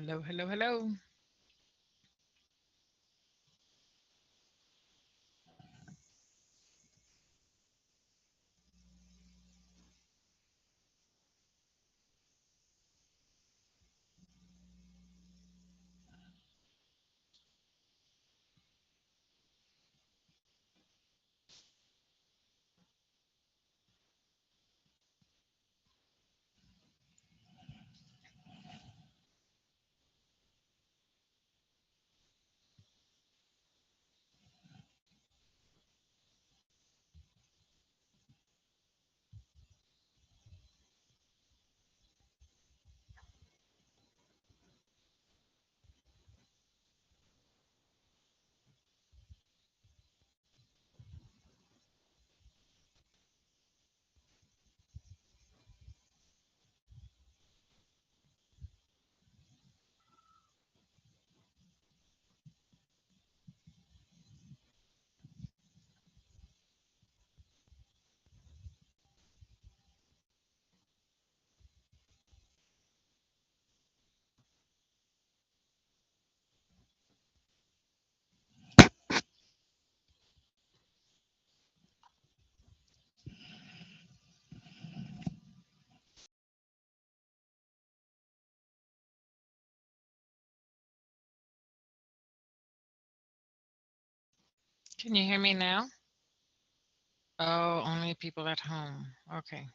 Hello, hello, hello. Can you hear me now? Oh, only people at home. Okay.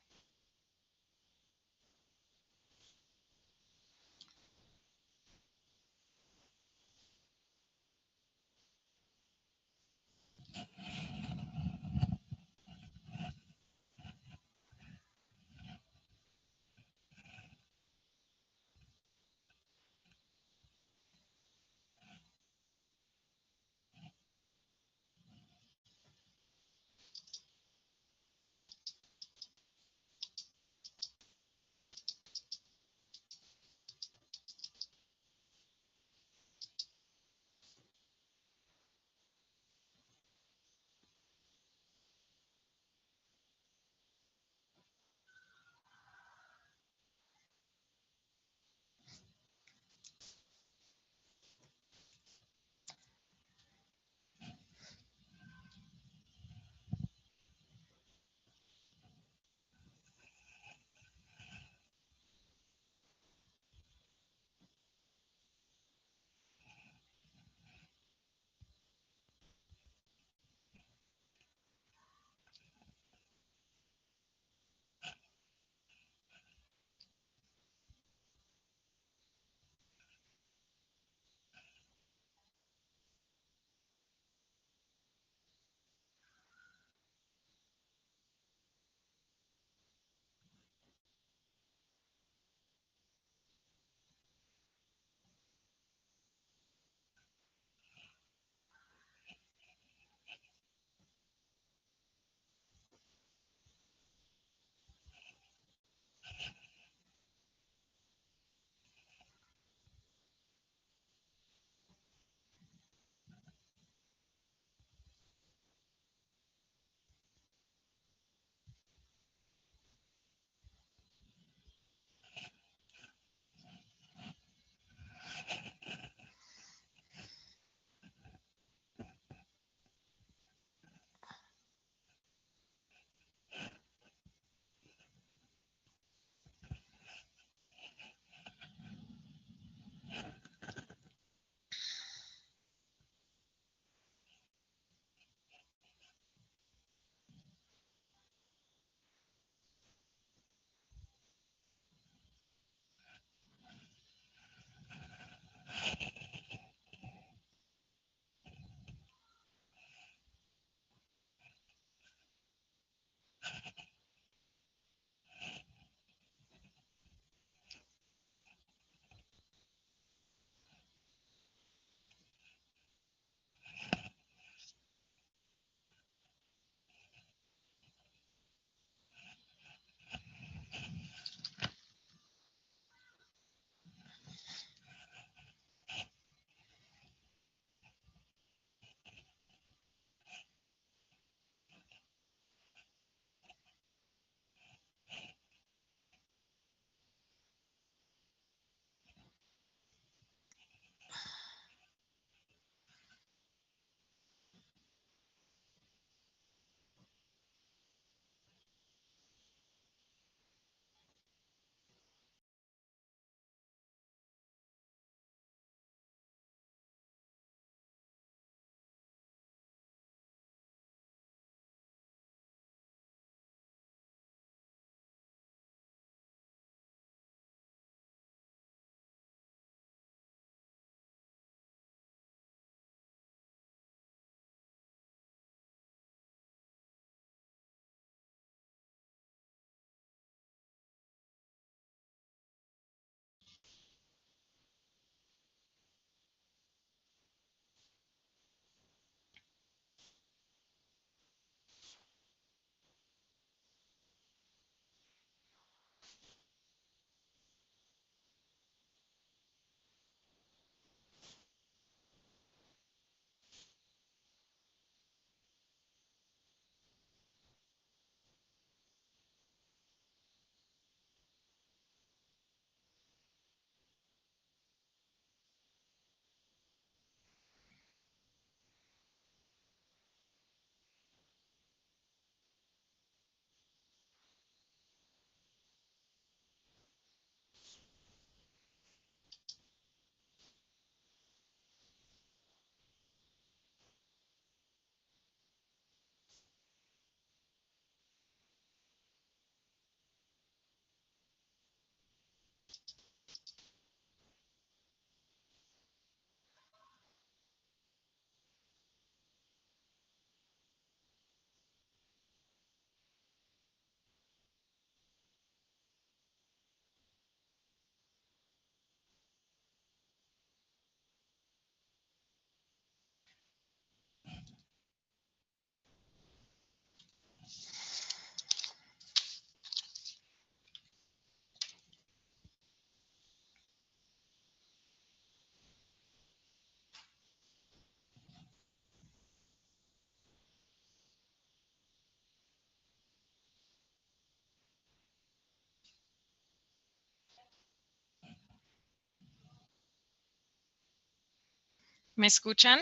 ¿Me escuchan?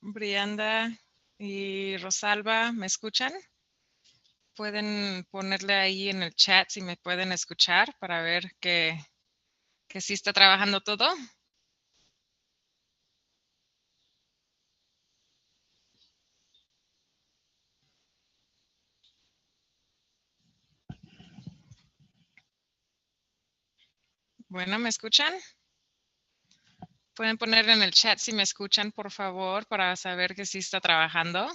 Brianda y Rosalba, ¿me escuchan? Pueden ponerle ahí en el chat si me pueden escuchar para ver que sí está trabajando todo. Bueno, ¿me escuchan? Pueden poner en el chat si me escuchan, por favor, para saber que sí está trabajando.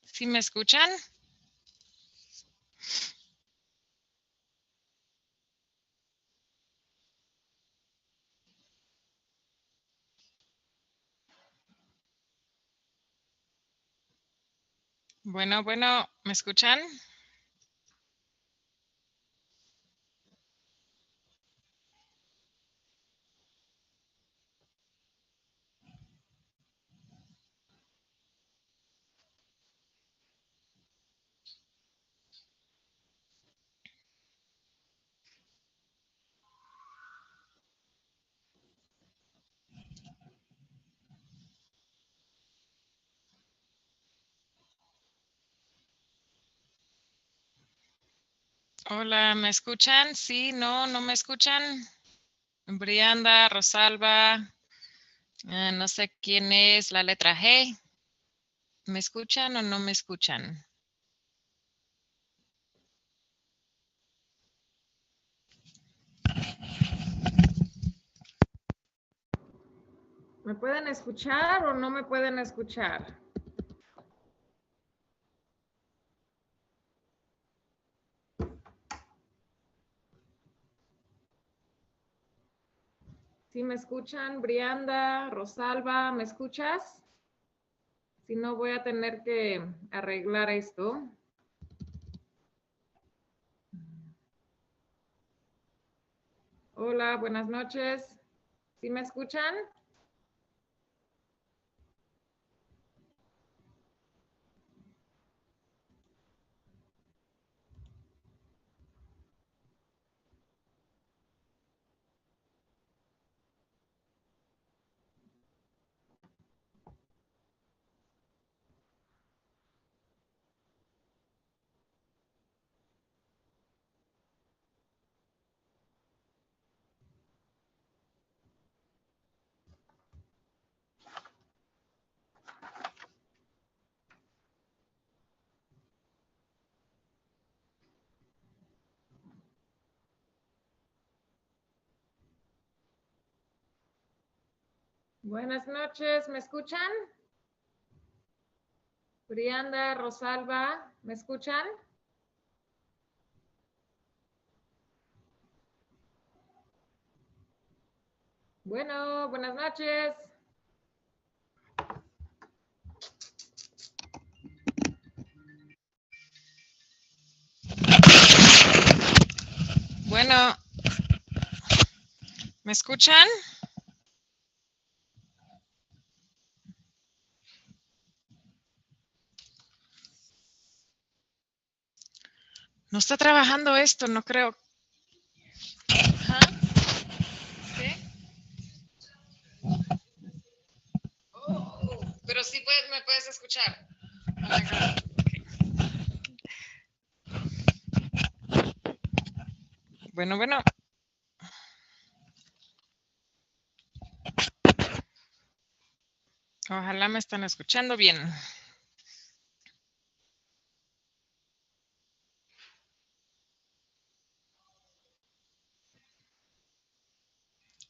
¿Sí me escuchan? Bueno, ¿me escuchan? Hola, ¿me escuchan? Sí, no me escuchan. Brianda, Rosalba, no sé quién es la letra G. ¿Me escuchan o no me escuchan? ¿Me pueden escuchar o no me pueden escuchar? ¿Sí me escuchan? Brianda, Rosalba, ¿me escuchas? Si no, voy a tener que arreglar esto. Hola, buenas noches. ¿Sí me escuchan? Buenas noches, ¿me escuchan? Brianda, Rosalba, ¿me escuchan? Bueno, buenas noches. Bueno, ¿me escuchan? No está trabajando esto, no creo. ¿Ah? ¿Sí? Pero sí me puedes escuchar. Oh my God. Bueno. Ojalá me están escuchando bien.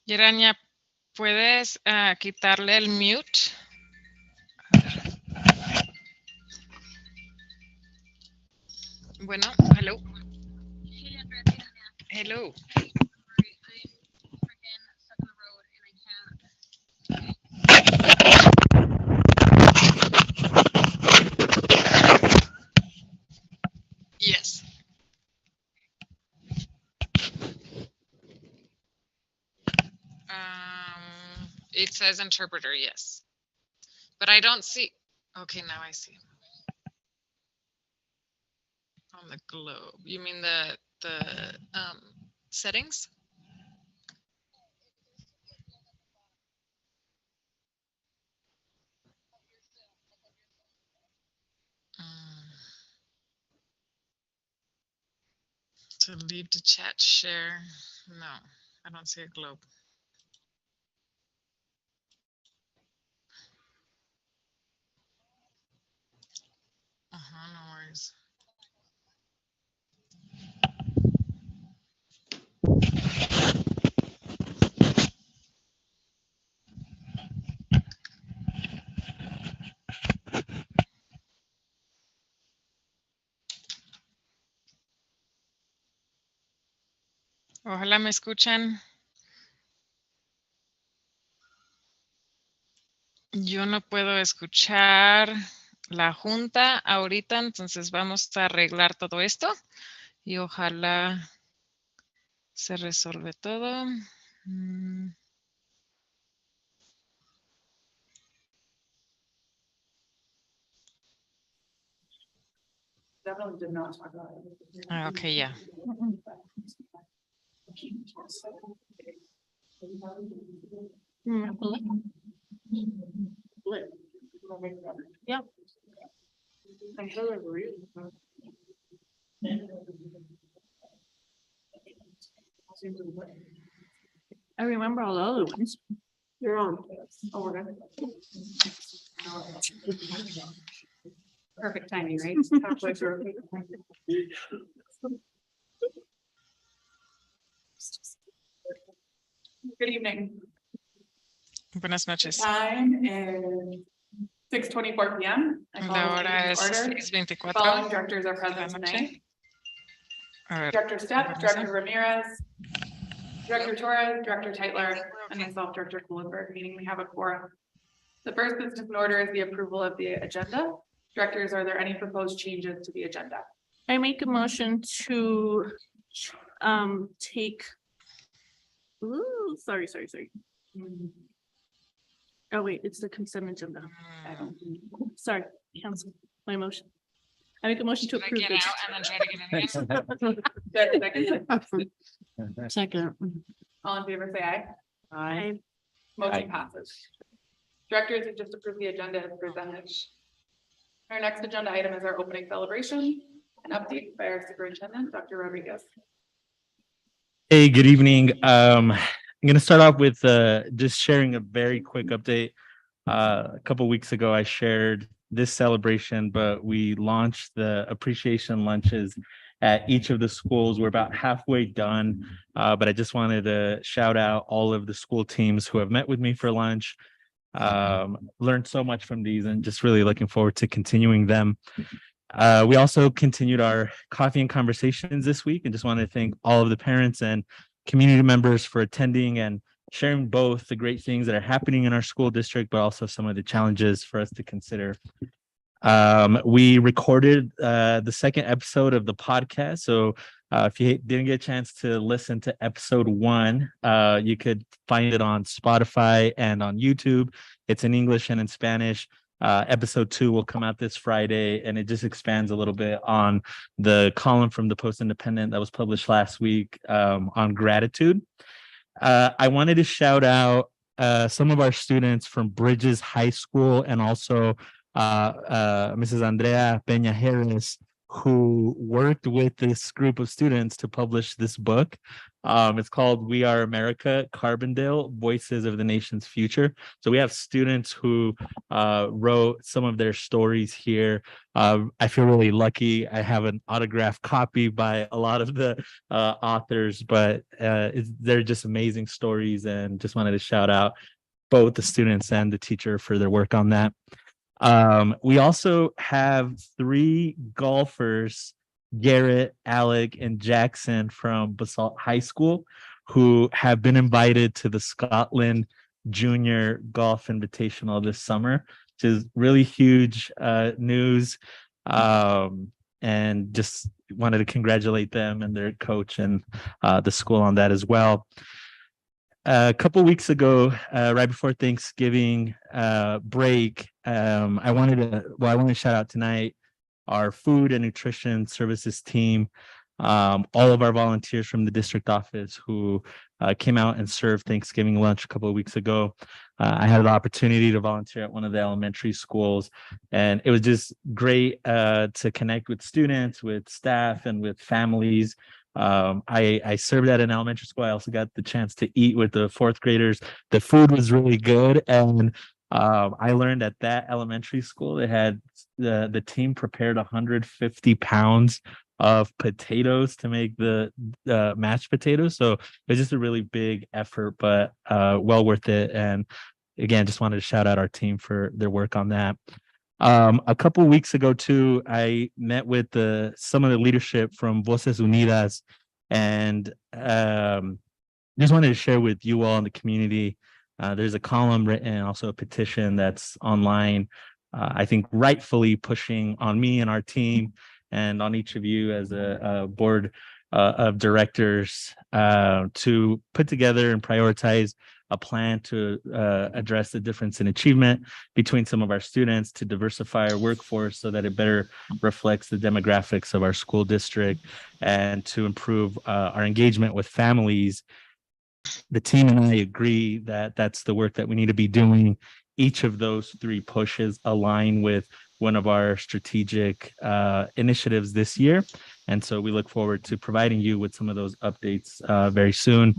Yeraña, ¿puedes quitarle el mute? Bueno, hello. Hello. Yes. It says interpreter, yes. But I don't see. Okay, now I see. On the globe. You mean the settings? To leave the chat share. No, I don't see a globe. No worries. Ojalá me escuchan. Yo no puedo escuchar la junta ahorita, entonces vamos a arreglar todo esto y ojalá se resuelve todo. Definitely did not talk about it. Okay, yeah. Yeah. I remember all the other ones. You're on. Oh, we're good. Perfect timing, right? Halfway through. Good evening. Buenas noches. Time is 6:24 p.m. I call La this hora meeting es to order. 6:24 Following directors are de la present noche. tonight. A ver, Director Stepp, permiso. Director Ramirez, Director Torres, Director Teitler, and myself, Director Kohlenberg, meaning we have a quorum. The first business in order is the approval of the agenda. Directors, are there any proposed changes to the agenda? I make a motion to take. Ooh, sorry. Oh, wait, it's the consent agenda. I don't. Sorry, cancel my motion. I make a motion to Should I approve get this. out and then try to get in again? Second. All in favor, say aye. Motion passes. Directors, you just approved the agenda as presented. Our next agenda item is our opening celebration. An update by our superintendent, Dr. Rodriguez. Hey, good evening. I'm going to start off with just sharing a very quick update. A couple weeks ago, I shared this celebration, but we launched the appreciation lunches at each of the schools. We're about halfway done, but I just wanted to shout out all of the school teams who have met with me for lunch. Learned so much from these and just really looking forward to continuing them. We also continued our coffee and conversations this week and just want to thank all of the parents and community members for attending and sharing both the great things that are happening in our school district, but also some of the challenges for us to consider. We recorded the second episode of the podcast. So if you didn't get a chance to listen to episode 1, you could find it on Spotify and on YouTube. It's in English and in Spanish. Episode 2 will come out this Friday, and it just expands a little bit on the column from the Post Independent that was published last week on gratitude. I wanted to shout out some of our students from Bridges High School and also Mrs. Andrea Peña Harris, who worked with this group of students to publish this book. It's called We Are America, Carbondale, Voices of the Nation's Future. So we have students who wrote some of their stories here. I feel really lucky. I have an autographed copy by a lot of the authors, but they're just amazing stories, and just wanted to shout out both the students and the teacher for their work on that. We also have 3 golfers, Garrett, Alec, and Jackson from Basalt High School, who have been invited to the Scotland Junior Golf Invitational this summer, which is really huge news. And just wanted to congratulate them and their coach and the school on that as well. A couple weeks ago, right before Thanksgiving break, I wanted to shout out tonight our food and nutrition services team, all of our volunteers from the district office who came out and served Thanksgiving lunch a couple of weeks ago. I had the opportunity to volunteer at one of the elementary schools, and it was just great to connect with students, with staff, and with families. I served at an elementary school. I also got the chance to eat with the fourth graders. The food was really good, and I learned at that elementary school they had the team prepared 150 pounds of potatoes to make the mashed potatoes. So it was just a really big effort, but well worth it. And again, just wanted to shout out our team for their work on that. A couple weeks ago too, I met with some of the leadership from Voces Unidas, and just wanted to share with you all in the community. There's a column written and also a petition that's online. I think rightfully pushing on me and our team and on each of you as a board of directors to put together and prioritize a plan to address the difference in achievement between some of our students, to diversify our workforce so that it better reflects the demographics of our school district, and to improve our engagement with families. The team and I agree that that's the work that we need to be doing. Each of those three pushes align with one of our strategic initiatives this year. And so we look forward to providing you with some of those updates very soon.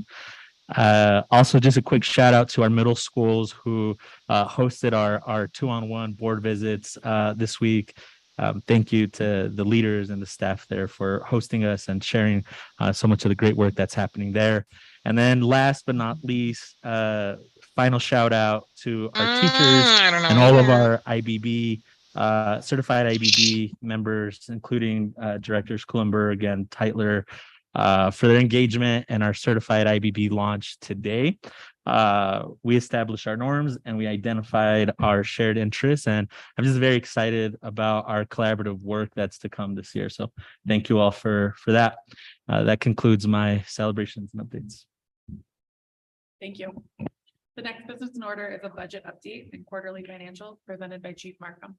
Also, just a quick shout out to our middle schools who hosted our 2-on-1 board visits this week. Thank you to the leaders and the staff there for hosting us and sharing so much of the great work that's happening there. And then last but not least, final shout out to our teachers and all of our IBB, certified IBB members, including directors Kulenberg and Teitler, for their engagement and our certified IBB launch today. We established our norms and we identified our shared interests, and I'm just very excited about our collaborative work that's to come this year. So thank you all for that. That concludes my celebrations and updates. Thank you. The next business in order is a budget update and quarterly financial presented by Chief Markham.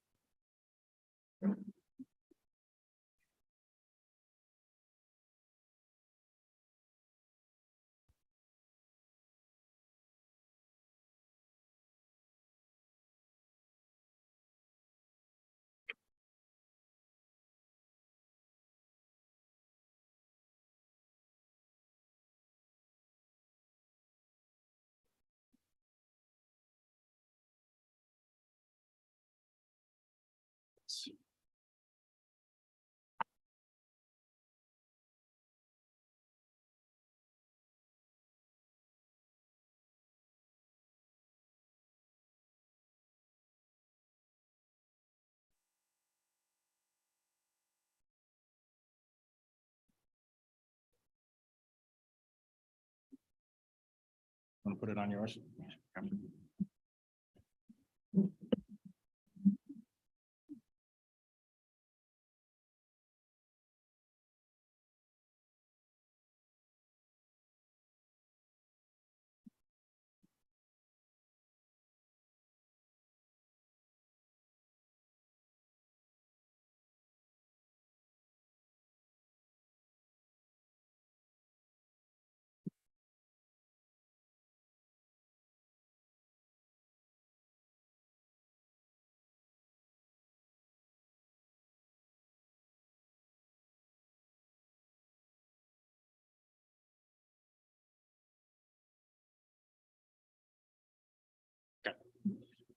Want to put it on yours?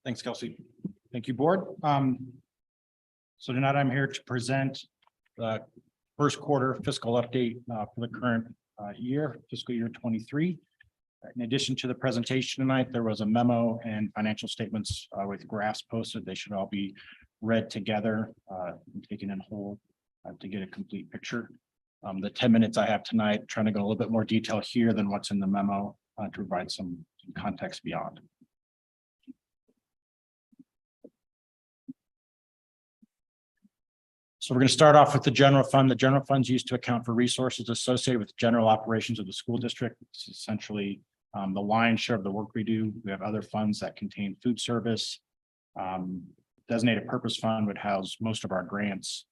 Thanks, Kelsey. Thank you, board. So tonight I'm here to present the first quarter fiscal update for the current year, fiscal year 23. In addition to the presentation tonight, there was a memo and financial statements with graphs posted. They should all be read together and taken in whole to get a complete picture. The 10 minutes I have tonight, trying to go a little bit more detail here than what's in the memo to provide some context beyond. So we're going to start off with the general fund. The general fund is used to account for resources associated with general operations of the school district. It's essentially the lion's share of the work we do. We have other funds that contain food service. Designated purpose fund would house most of our grants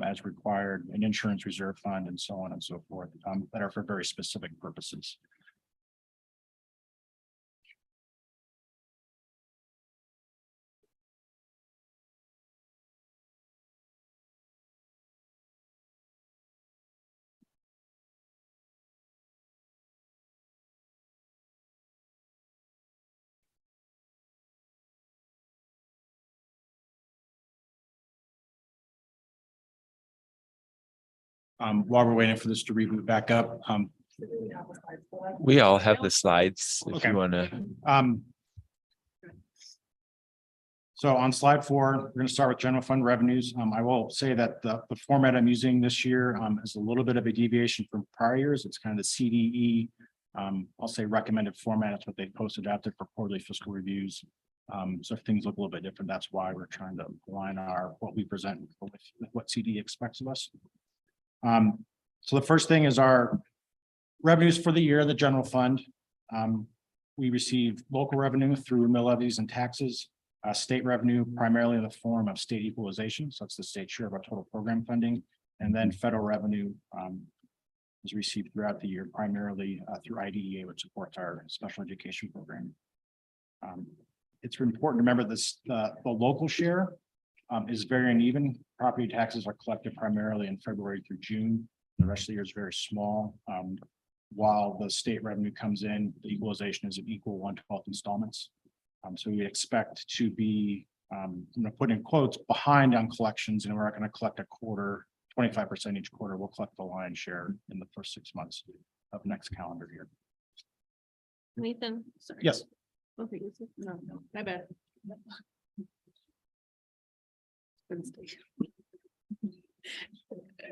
as required, an insurance reserve fund and so on and so forth, that are for very specific purposes. While we're waiting for this to reboot back up, We all have the slides if Okay. you want to. So on slide 4, we're going to start with general fund revenues. I will say that the format I'm using this year is a little bit of a deviation from prior years. It's kind of the CDE. I'll say recommended format. It's what they posted out there for quarterly fiscal reviews. So if things look a little bit different, that's why we're trying to align what we present with what CD expects of us. So the first thing is our revenues for the year, the general fund. We receive local revenue through mill levies and taxes, state revenue primarily in the form of state equalization. So that's the state share of our total program funding. And then federal revenue is received throughout the year, primarily through IDEA, which supports our special education program. It's important to remember this, the local share is very uneven. Property taxes are collected primarily in February through June. The rest of the year is very small. While the state revenue comes in, the equalization is in equal 1/12 installments. So we expect to be, I'm going to put in quotes, behind on collections, and we're not going to collect a quarter, 25% each quarter. We'll collect the lion's share in the first 6 months of next calendar year. Nathan, sorry. Yes. Okay, no, my bad.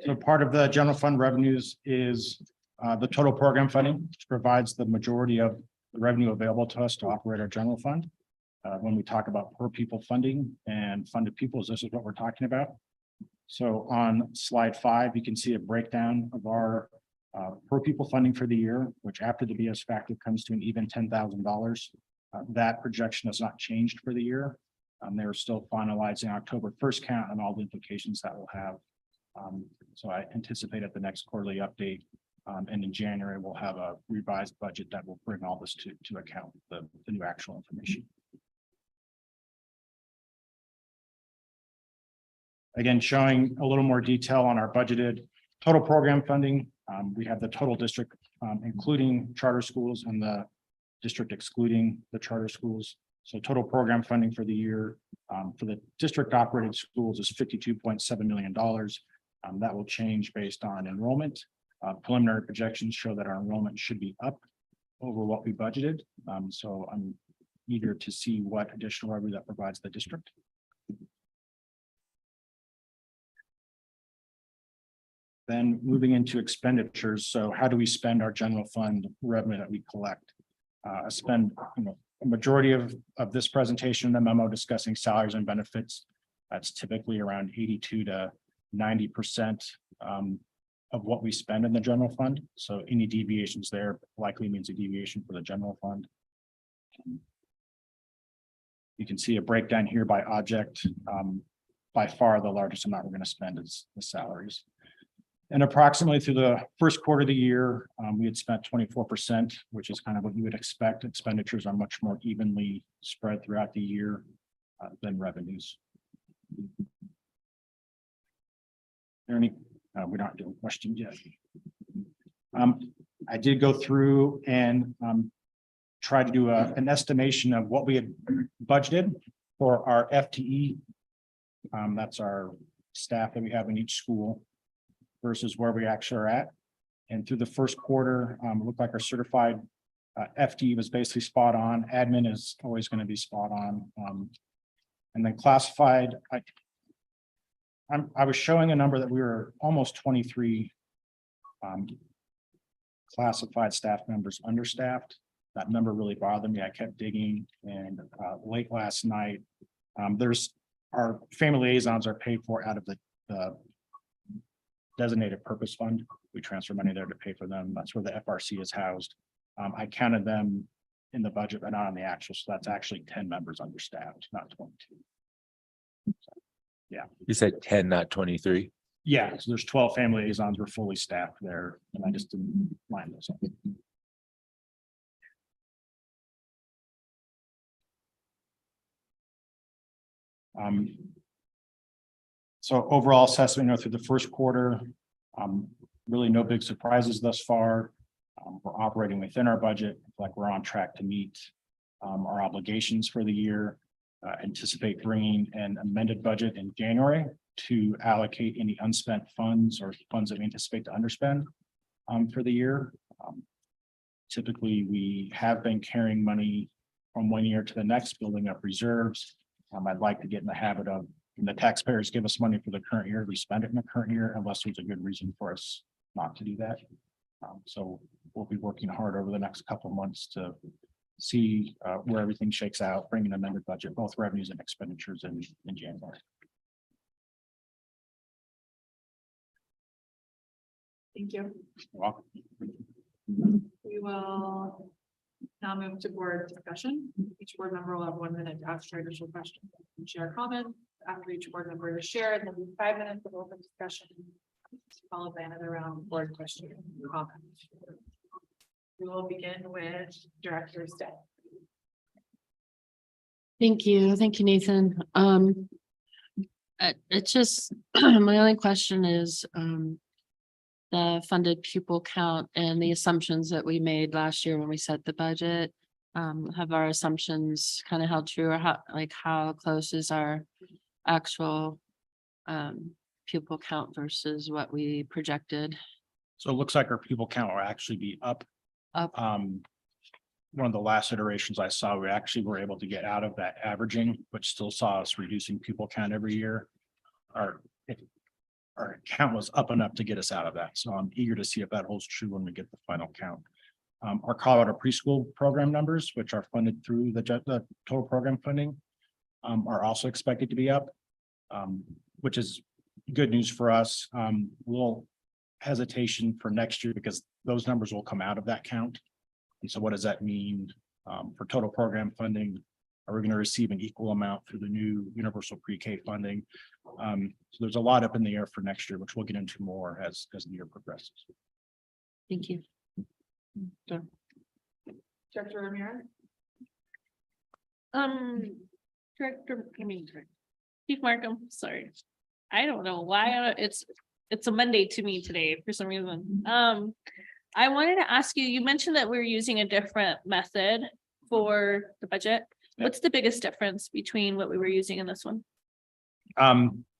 So part of the general fund revenues is the total program funding, which provides the majority of the revenue available to us to operate our general fund. When we talk about per pupil funding and funded pupils, this is what we're talking about. So on slide 5, you can see a breakdown of our per pupil funding for the year, which after the BS factor comes to an even $10,000. That projection has not changed for the year. They're still finalizing October 1st count and all the implications that will have. So I anticipate at the next quarterly update and in January, we'll have a revised budget that will bring all this to account, the new actual information. Again, showing a little more detail on our budgeted total program funding. We have the total district, including charter schools, and the district excluding the charter schools. So total program funding for the year for the district operated schools is $52.7 million. That will change based on enrollment. Preliminary projections show that our enrollment should be up over what we budgeted. So I'm eager to see what additional revenue that provides the district. Then moving into expenditures. So how do we spend our general fund revenue that we collect? I spend, a majority of this presentation, the memo discussing salaries and benefits. That's typically around 82 to 90% of what we spend in the general fund. So any deviations there likely means a deviation for the general fund. You can see a breakdown here by object. By far, the largest amount we're going to spend is the salaries. And approximately through the first quarter of the year, we had spent 24%, which is kind of what you would expect. Expenditures are much more evenly spread throughout the year than revenues. We're not doing questions yet. I did go through and try to do an estimation of what we had budgeted for our FTE. That's our staff that we have in each school versus where we actually are at. And through the first quarter, it looked like our certified FTE was basically spot on. Admin is always going to be spot on. And then classified, I was showing a number that we were almost 23 classified staff members understaffed. That number really bothered me. I kept digging, and late last night, our family liaisons are paid for out of the designated purpose fund. We transfer money there to pay for them. That's where the FRC is housed. I counted them in the budget, but not on the actual, so that's actually 10 members understaffed, not 22. You said 10, not 23. Yeah, so there's 12 family liaisons, we're fully staffed there, and I just didn't line those up. So overall assessment, through the first quarter, really no big surprises thus far. We're operating within our budget, like we're on track to meet our obligations for the year. Anticipate bringing an amended budget in January to allocate any unspent funds or funds that we anticipate to underspend for the year. Typically, we have been carrying money from one year to the next, building up reserves. I'd like to get in the habit of, when the taxpayers give us money for the current year, we spend it in the current year unless there's a good reason for us not to do that. So we'll be working hard over the next couple of months to see where everything shakes out, bring an amended budget, both revenues and expenditures in January. Thank you. You're welcome. We will now move to board discussion. Each board member will have 1 minute to ask your initial question and share comments. After each board member is shared, there'll be 5 minutes of open discussion, followed by another round of board question and comment. We will begin with Director Stead. Thank you. Thank you, Nathan. It's just, my only question is, the funded pupil count and the assumptions that we made last year when we set the budget. Have our assumptions kind of held true, or how close is our actual pupil count versus what we projected? So it looks like our pupil count will actually be up. One of the last iterations I saw, we actually were able to get out of that averaging, which still saw us reducing pupil count every year. Our count was up enough to get us out of that. So I'm eager to see if that holds true when we get the final count. Our Colorado preschool program numbers, which are funded through the total program funding, are also expected to be up, which is good news for us. Little hesitation for next year because those numbers will come out of that count. And so what does that mean for total program funding? Are we going to receive an equal amount through the new universal pre-K funding? So there's a lot up in the air for next year, which we'll get into more as the year progresses. Thank you. Director Ramirez. Chief Markham, sorry. I don't know why it's a Monday to me today for some reason. I wanted to ask you, you mentioned that we're using a different method for the budget. What's the biggest difference between what we were using in this one?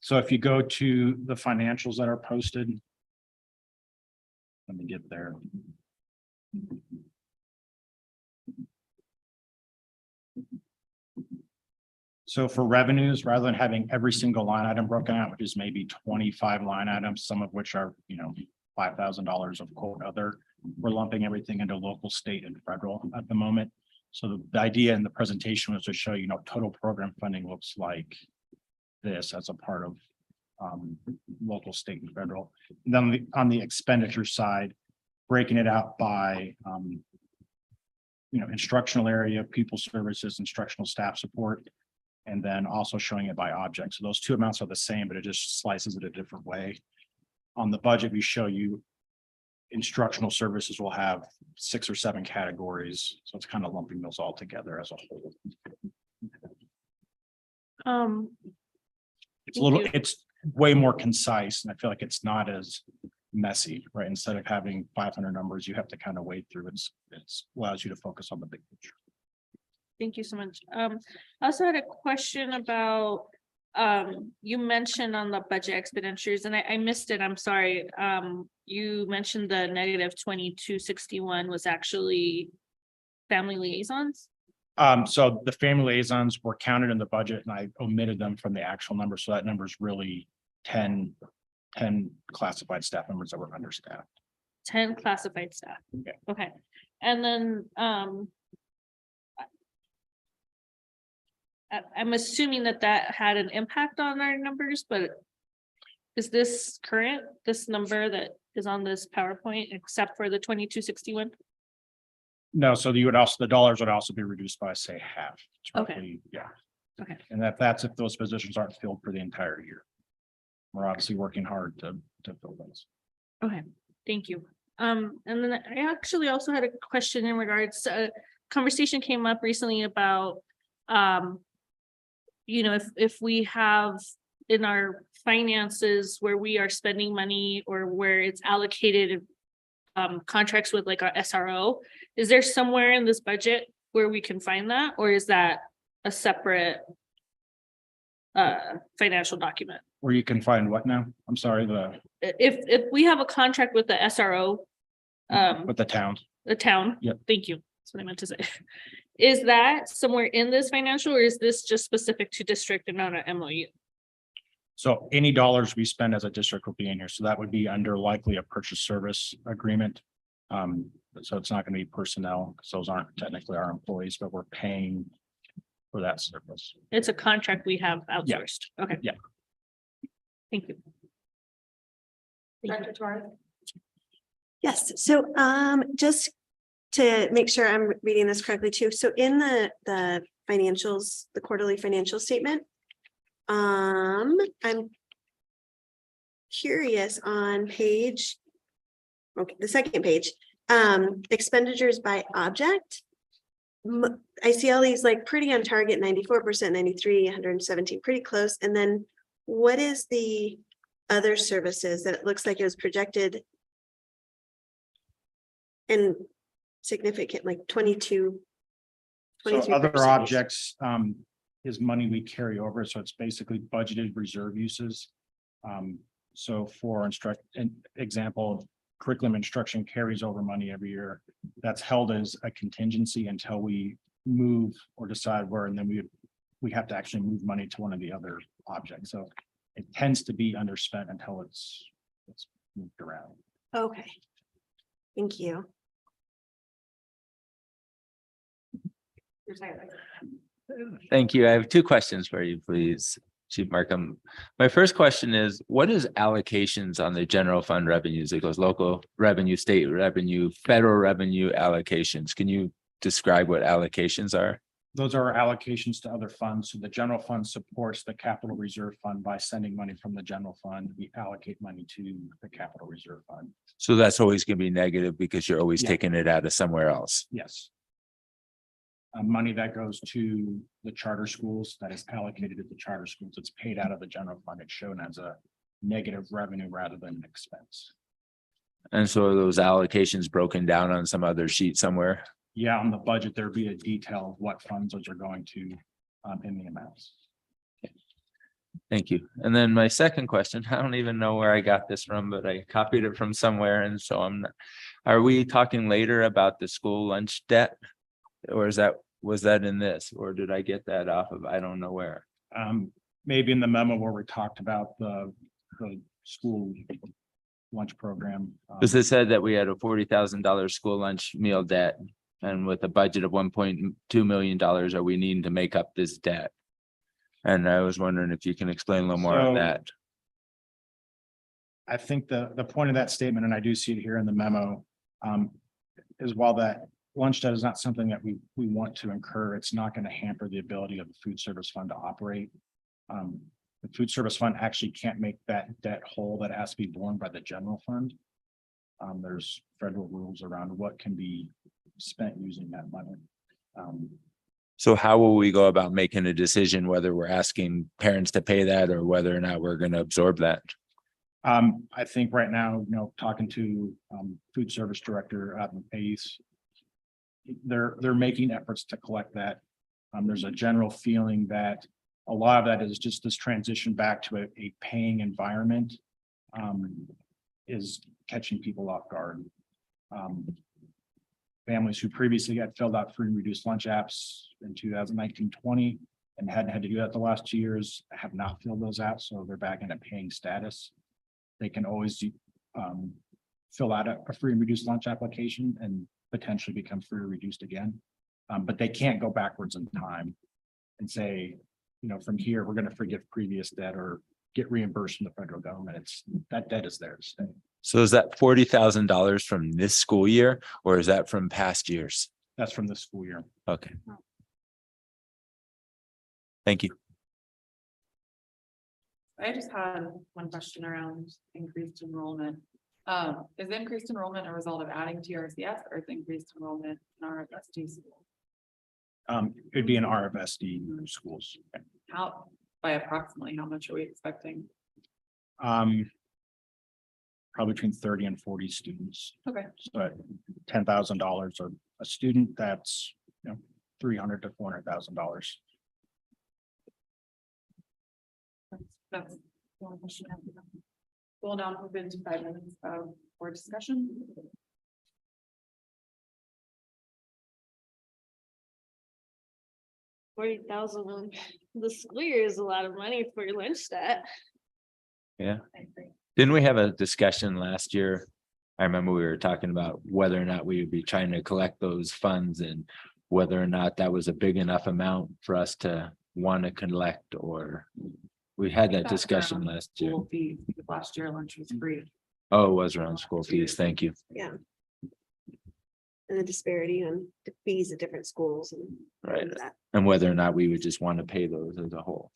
So if you go to the financials that are posted. Let me get there. So for revenues, rather than having every single line item broken out, which is maybe 25 line items, some of which are, $5,000 of quote other, we're lumping everything into local, state, and federal at the moment. So the idea in the presentation was to show, total program funding looks like this as a part of local, state, and federal. And then on the expenditure side, breaking it out by instructional area, pupil services, instructional staff support, and then also showing it by object. So those two amounts are the same, but it just slices it a different way. On the budget, we show you instructional services will have 6 or 7 categories. So it's kind of lumping those all together as a whole. It's way more concise, and I feel like it's not as messy, right? Instead of having 500 numbers, you have to kind of wade through it. It's allows you to focus on the big picture. Thank you so much. I also had a question about, you mentioned on the budget expenditures, and I missed it, I'm sorry. You mentioned the negative 2261 was actually family liaisons? So the family liaisons were counted in the budget and I omitted them from the actual number. So that number is really 10 classified staff members that were understaffed. 10 classified staff. Yeah. Okay. And then I'm assuming that had an impact on our numbers, but is this current, this number that is on this PowerPoint, except for the 2261? No, so you would also, the dollars would also be reduced by, say, half. It's Okay. roughly, yeah. Okay. And that's if those positions aren't filled for the entire year. We're obviously working hard to fill those. Okay, thank you. And then I actually also had a question in regards to, conversation came up recently about, if we have in our finances where we are spending money or where it's allocated contracts with like our SRO, is there somewhere in this budget where we can find that, or is that a separate financial document? Where you can find what now? I'm sorry, If we have a contract with the SRO, with the town. the town. Yep. Thank you. That's what I meant to say. Is that somewhere in this financial, or is this just specific to district and not an MOU? So any dollars we spend as a district will be in here. So that would be under likely a purchase service agreement. So it's not going to be personnel, because those aren't technically our employees, but we're paying for that service. It's a contract we have Yeah. outsourced. Okay. Yeah. Thank you. Director Torres? Yes, so just to make sure I'm reading this correctly too, so in the financials, the quarterly financial statement. I'm curious on page. Okay, the second page, expenditures by object. I see all these like pretty on target, 94%, 93, 117, pretty close. And then what is the other services that it looks like it was projected? And significant, like 22. So other 23%. objects is money we carry over. So it's basically budgeted reserve uses. So for example, curriculum instruction carries over money every year. That's held as a contingency until we move or decide where, and then we have to actually move money to one of the other objects. So it tends to be underspent until it's moved around. Okay. Thank you. Thank you. I have two questions for you, please, Chief Markham. My first question is, what is allocations on the general fund revenues? It goes local revenue, state revenue, federal revenue allocations. Can you describe what allocations are? Those are allocations to other funds. So the general fund supports the capital reserve fund by sending money from the general fund. We allocate money to the capital reserve fund. So that's always going to be negative because you're always Yeah. taking it out of somewhere else. Yes. Money that goes to the charter schools, that is allocated to the charter schools, it's paid out of the general fund. It's shown as a negative revenue rather than an expense. And so are those allocations broken down on some other sheet somewhere? Yeah, on the budget, there'd be a detail of what funds those are going to in the amounts. Thank you. And then my second question, I don't even know where I got this from, but I copied it from somewhere. And so are we talking later about the school lunch debt? Or was that in this, or did I get that off of, I don't know where? Maybe in the memo where we talked about the school lunch program. Because it said that we had a $40,000 school lunch meal debt. And with a budget of $1.2 million, are we needing to make up this debt? And I was wondering if you can explain a little more on So- that. I think the point of that statement, and I do see it here in the memo, is while that lunch debt is not something that we want to incur, it's not going to hamper the ability of the food service fund to operate. The food service fund actually can't make that debt whole. That has to be borne by the general fund. There's federal rules around what can be spent using that money. So how will we go about making a decision whether we're asking parents to pay that or whether or not we're going to absorb that? I think right now, talking to food service director Adam Pace, they're making efforts to collect that. There's a general feeling that a lot of that is just this transition back to a paying environment is catching people off guard. Families who previously had filled out free and reduced lunch apps in 2019-20 and hadn't had to do that the last 2 years have not filled those apps, so they're back in a paying status. They can always fill out a free and reduced lunch application and potentially become free or reduced again. But they can't go backwards in time and say, from here, we're going to forgive previous debt or get reimbursed from the federal government. That debt is there to stay. So is that $40,000 from this school year or is that from past years? That's from the school year. Okay. Thank you. I just had one question around increased enrollment. Is increased enrollment a result of adding TRCS or is increased enrollment in RFSD school? It'd be in RFSD schools. How, by approximately, how much are we expecting? Probably between 30 and 40 students. Okay. So $10,000 a student, that's, $300,000 to $400,000. That's the only question I have. We'll now move into 5 minutes of board discussion. $40,000 on the school year is a lot of money for your lunch debt. Yeah. Didn't we have a discussion last year? I remember we were talking about whether or not we would be trying to collect those funds and whether or not that was a big enough amount for us to want to collect, or we had that discussion last year. School fees, because last year lunch was free. Oh, it was around school fees. Thank you. Yeah. And the disparity on the fees at different schools and. Right. that. And whether or not we would just want to pay those as a whole.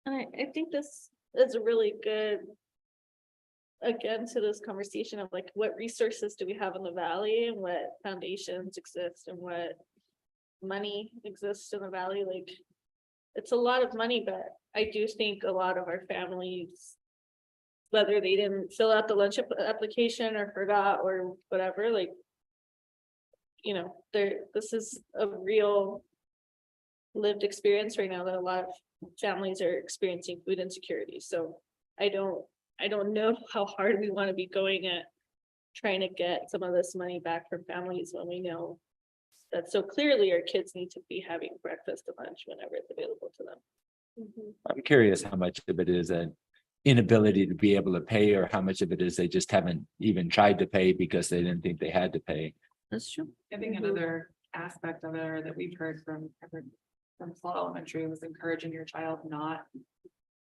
And I think this is a really good. Again, to this conversation of like, what resources do we have in the valley and what foundations exist and what money exists in the valley, like. It's a lot of money, but I do think a lot of our families. Whether they didn't fill out the lunch application or forgot or whatever, like. This is a real. Lived experience right now that a lot of families are experiencing food insecurity, so I don't know how hard we want to be going at. Trying to get some of this money back from families when we know. That so clearly our kids need to be having breakfast and lunch whenever it's available to them. I'm curious how much of it is an inability to be able to pay, or how much of it is they just haven't even tried to pay because they didn't think they had to pay. That's true. I think another aspect of it, or that we've heard from Slaughter Elementary, was encouraging your child not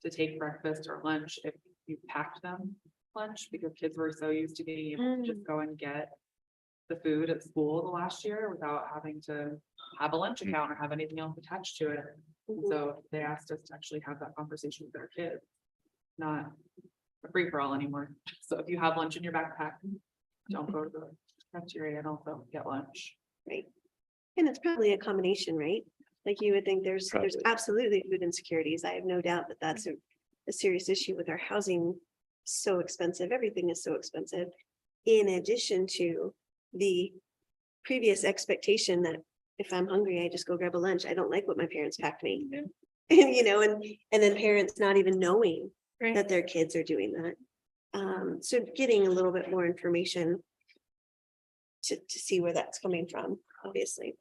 to take breakfast or lunch if you packed them lunch, because kids were so used to being able to just go and get the food at school the last year without having to have a lunch account or have anything else attached to it. And so they asked us to actually have that conversation with our kids, not a free for all anymore. So if you have lunch in your backpack, don't go to the cafeteria and also get lunch. Right. And it's probably a combination, right? Like you would think there's Probably. absolutely food insecurities. I have no doubt that that's a serious issue with our housing. So expensive, everything is so expensive. In addition to the previous expectation that if I'm hungry, I just go grab a lunch. I don't like what my parents packed me. And then parents not even knowing that their kids are doing that. So getting a little bit more information to see where that's coming from, obviously.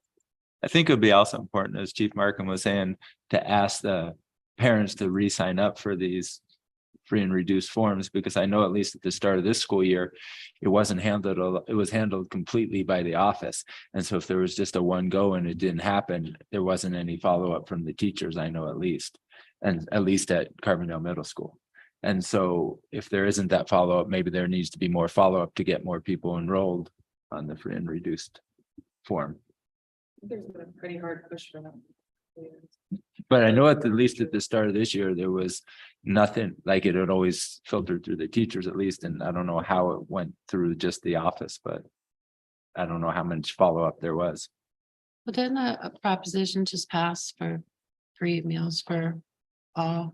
I think it would be also important, as Chief Markham was saying, to ask the parents to re-sign up for these free and reduced forms, because I know at least at the start of this school year, it wasn't handled, it was handled completely by the office. And so if there was just a one go and it didn't happen, there wasn't any follow-up from the teachers, I know at least, and at least at Carbondale Middle School. And so if there isn't that follow-up, maybe there needs to be more follow-up to get more people enrolled on the free and reduced form. There's been a pretty hard push for them. But I know at least at the start of this year, there was nothing, like it had always filtered through the teachers at least, and I don't know how it went through just the office, but I don't know how much follow-up there was. But then a proposition just passed for free meals for all.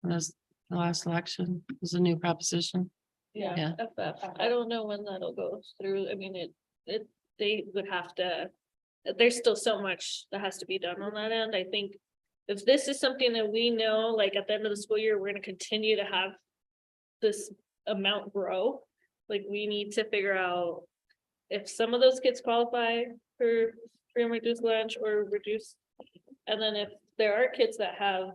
When was the last election? It was a new proposition. Yeah, FF. I don't know when that'll go through. I mean, they would have to, there's still so much that has to be done on that end. I think if this is something that we know, like at the end of the school year, we're gonna continue to have this amount grow, like we need to figure out if some of those kids qualify for free and reduced lunch or reduced. And then if there are kids that have,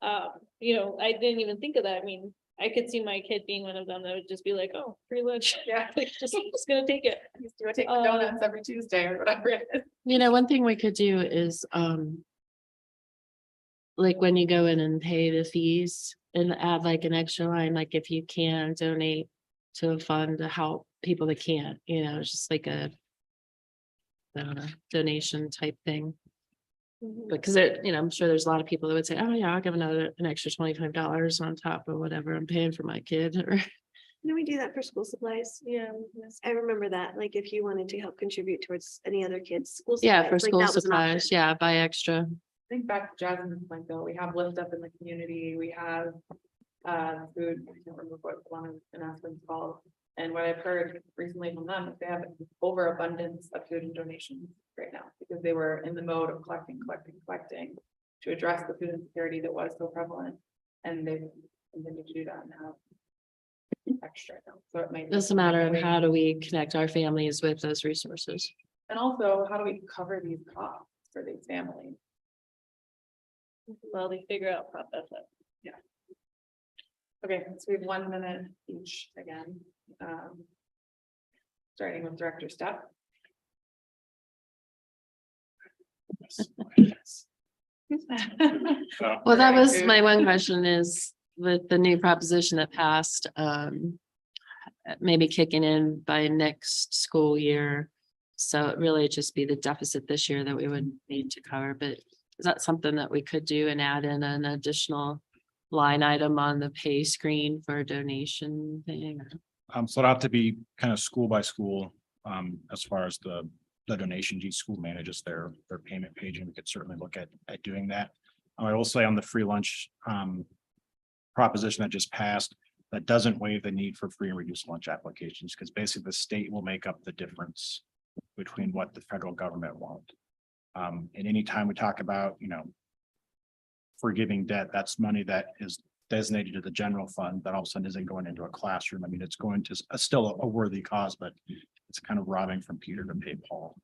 I didn't even think of that. I mean, I could see my kid being one of them that would just be like, oh, free lunch. Yeah. Like, just gonna take it. Used to take the donuts every Tuesday or whatever it is. One thing we could do is, like when you go in and pay the fees and add like an extra line, like if you can donate to a fund to help people that can't, you know, it's just like a I don't know, donation type thing. Because there, you know, I'm sure there's a lot of people that would say, oh yeah, I'll give an extra $25 on top of whatever I'm paying for my kid. Or Didn't we do that for school supplies? Yeah. I remember that, like if you wanted to help contribute towards any other kids. School yeah, for supplies, like, school that was an option. supplies, yeah, buy extra. Think back to Jasmine's point though, we have Lift Up in the community, we have food, I can't remember what one of the announcements called. And what I've heard recently from them, is they have an overabundance of food and donations right now, because they were in the mode of collecting to address the food insecurity that was so prevalent. And they've continued to do that and have extra now. So it might. It's a matter of how do we connect our families with those resources. And also, how do we cover these costs for these families? Well, they figure out process it. Okay, so we have 1 minute each again. Starting with Director Step. Well, that was my one question is with the new proposition that passed, maybe kicking in by next school year. So it really just be the deficit this year that we would need to cover, but is that something that we could do and add in an additional line item on the pay screen for a donation thing? So it'll have to be kind of school by school, as far as the donation, each school manages their payment page, and we could certainly look at doing that. I will say on the free lunch, proposition that just passed, that doesn't waive the need for free and reduced lunch applications, because basically the state will make up the difference between what the federal government won't. And anytime we talk about, you know, forgiving debt, that's money that is designated to the general fund that all of a sudden isn't going into a classroom. I mean, it's going to still a worthy cause, but it's kind of robbing from Peter to pay Paul.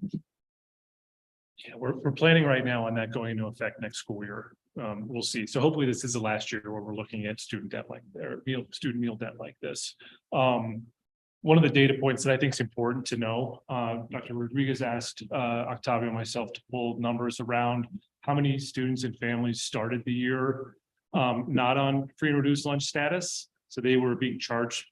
Yeah, we're planning right now on that going into effect next school year. We'll see. So hopefully this is the last year where we're looking at student debt like, or student meal debt like this. One of the data points that I think is important to know, Dr. Rodriguez asked Octavio and myself to pull numbers around how many students and families started the year not on free and reduced lunch status. So they were being charged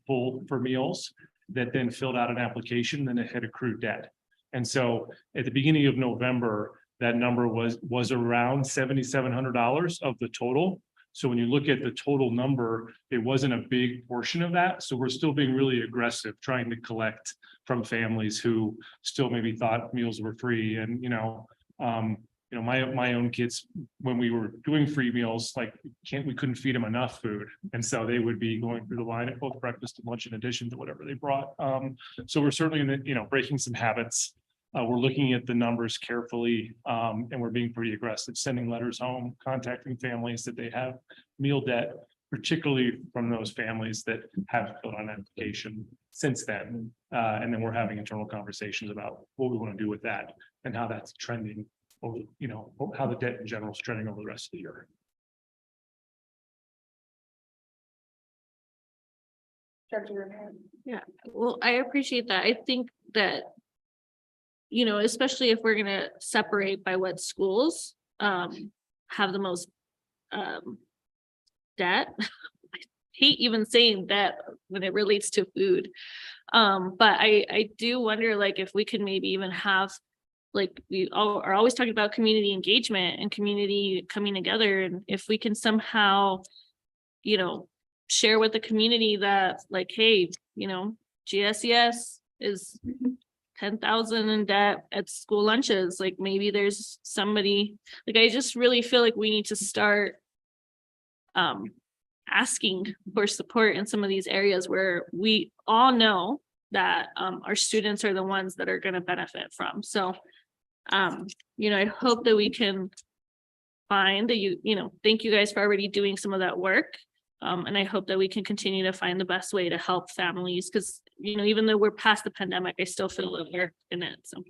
full for meals that then filled out an application, then it had accrued debt. And so at the beginning of November, that number was around $7,700 of the total. So when you look at the total number, it wasn't a big portion of that. So we're still being really aggressive, trying to collect from families who still maybe thought meals were free. And, my own kids, when we were doing free meals, like we couldn't feed them enough food. And so they would be going through the line at both breakfast and lunch in addition to whatever they brought. So we're certainly, breaking some habits. We're looking at the numbers carefully, and we're being pretty aggressive, sending letters home, contacting families that they have meal debt, particularly from those families that have filled out an application since then. And then we're having internal conversations about what we want to do with that and how that's trending, or, how the debt in general is trending over the rest of the year. Yeah, well, I appreciate that. I think that, especially if we're gonna separate by what schools have the most debt. I hate even saying that when it relates to food. But I do wonder, like, if we could maybe even have, like, we all are always talking about community engagement and community coming together, and if we can somehow, share with the community that, like, hey, GSES is 10,000 in debt at school lunches. Like, maybe there's somebody, like, I just really feel like we need to start asking for support in some of these areas where we all know that our students are the ones that are going to benefit from. So, I hope that we can find that thank you guys for already doing some of that work. And I hope that we can continue to find the best way to help families, because, even though we're past the pandemic, I still feel that we're in it. So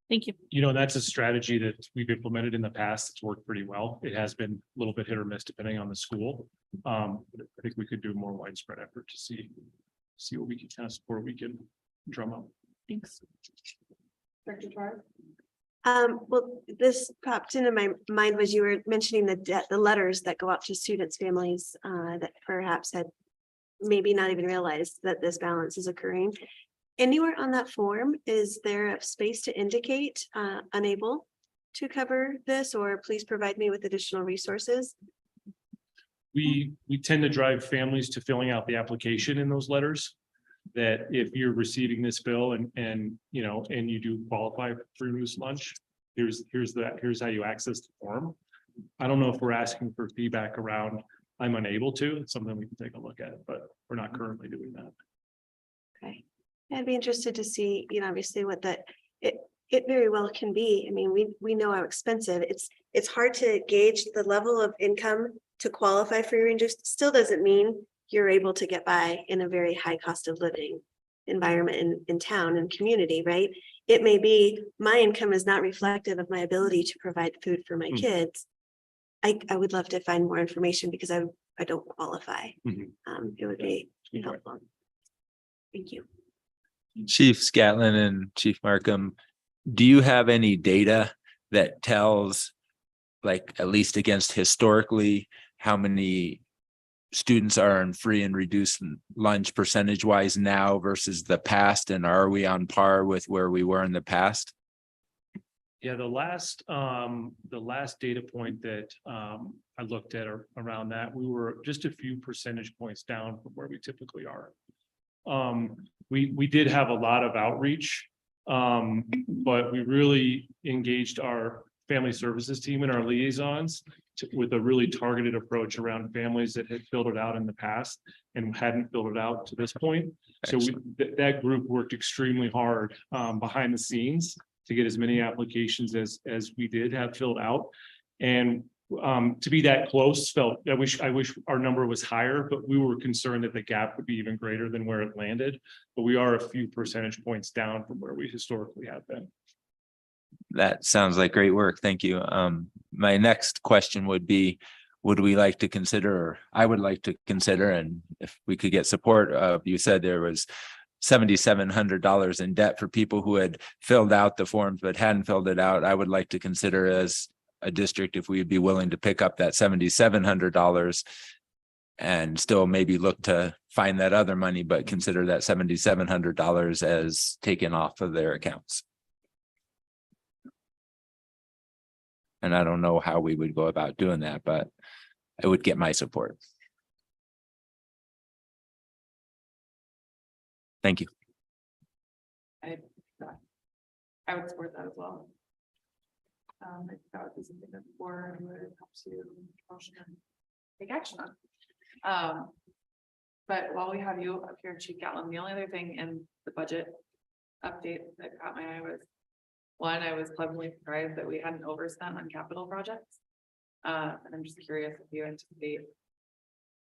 thank you. That's a strategy that we've implemented in the past. It's worked pretty well. It has been a little bit hit or miss depending on the school. But I think we could do a more widespread effort to see what we can kind of support, we can drum up. Thanks. Dr. Torres? Well, this popped into my mind was you were mentioning the letters that go out to students, families, that perhaps had maybe not even realize that this balance is occurring. Anywhere on that form, is there a space to indicate unable to cover this, or please provide me with additional resources? We tend to drive families to filling out the application in those letters. That if you're receiving this bill and you know, and you do qualify for reduced lunch, here's how you access the form. I don't know if we're asking for feedback around, I'm unable to, it's something we can take a look at, but we're not currently doing that. Okay, I'd be interested to see, you know, obviously what that, it very well can be. I mean, we know how expensive, it's hard to gauge the level of income to qualify for your reduced, still doesn't mean you're able to get by in a very high cost of living environment in town and community, right? It may be my income is not reflective of my ability to provide food for my kids. I would love to find more information because I don't qualify. Mhm. It would be helpful. Thank you. Chief Scatlin and Chief Markham, do you have any data that tells, like, at least against historically, how many students are in free and reduced lunch percentage wise now versus the past? And are we on par with where we were in the past? Yeah, the last data point that I looked at around that, we were just a few percentage points down from where we typically are. We did have a lot of outreach, but we really engaged our family services team and our liaisons with a really targeted approach around families that had filled it out in the past and hadn't filled it out to this point. So that group worked extremely hard behind the scenes to get as many applications as we did have filled out. And to be that close I wish our number was higher, but we were concerned that the gap would be even greater than where it landed. But we are a few percentage points down from where we historically have been. That sounds like great work. Thank you. My next question would be, would we like to consider, or I would like to consider, and if we could get support of, you said there was $7,700 in debt for people who had filled out the forms but hadn't filled it out. I would like to consider as a district if we'd be willing to pick up that $7,700 and still maybe look to find that other money, but consider that $7,700 as taken off of their accounts. And I don't know how we would go about doing that, but it would get my support. Thank you. I would support that as well. I think that would be something that the board would help to motion and take action on. But while we have you up here, Chief Gatlin, the only other thing in the budget update that caught my eye was, one, I was pleasantly surprised that we hadn't overspent on capital projects. And I'm just curious if you anticipate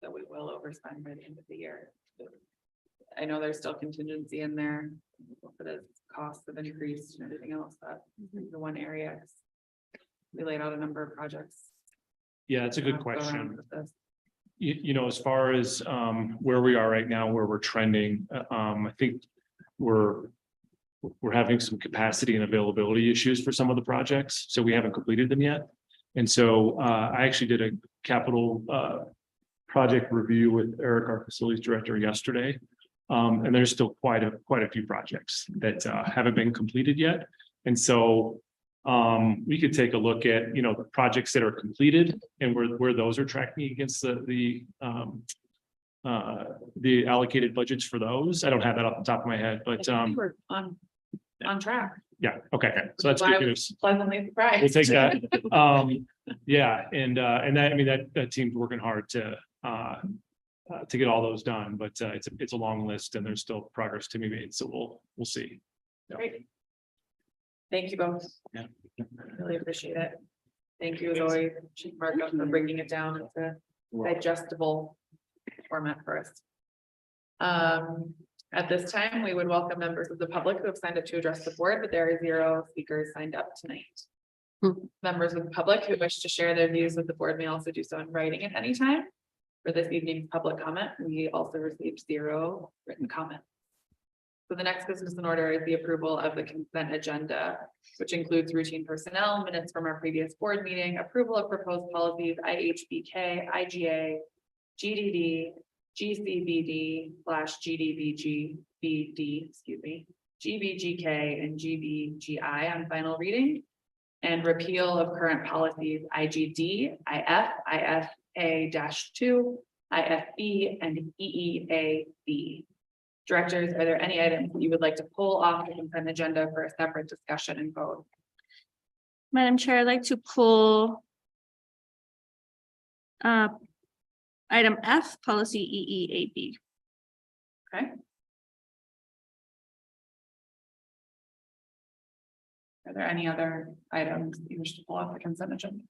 that we will overspend by the end of the year. I know there's still contingency in there, but as costs have increased and everything else, that the one area we laid out a number of projects. Yeah, it's a good question. You know, as far as where we are right now, where we're trending, I think we're having some capacity and availability issues for some of the projects, so we haven't completed them yet. And so I actually did a capital project review with Eric, our facilities director, yesterday. And there's still quite a few projects that haven't been completed yet. And so we could take a look at, you know, the projects that are completed and where those are tracking against the allocated budgets for those. I don't have that off the top of my head, but I think we're on track. yeah, okay, so that's good news. Pleasantly surprised. We'll take that. Yeah, and that, I mean, that team's working hard to get all those done, but it's a long list and there's still progress to be made, so we'll see. Great. Thank you both. Yeah. Really appreciate it. Thank you as always, Chief Markham, for breaking it down into digestible format for us. At this time, we would welcome members of the public who have signed up to address the board, but there are 0 speakers signed up tonight. Members of the public who wish to share their views with the board may also do so in writing at any time. For this evening's public comment, we also received 0 written comments. So the next business in order is the approval of the consent agenda, which includes routine personnel, minutes from our previous board meeting, approval of proposed policies, IHBK, IGA, GDD, GCBD/GDBG/BD, GBGK and GBGI on final reading. And repeal of current policies IGD, IF, IFA-2, IFB, and EEAB. Directors, are there any items that you would like to pull off the consent agenda for a separate discussion and vote? Madam Chair, I'd like to pull item F, policy EEAB. Okay. Are there any other items that you wish to pull off the consent agenda?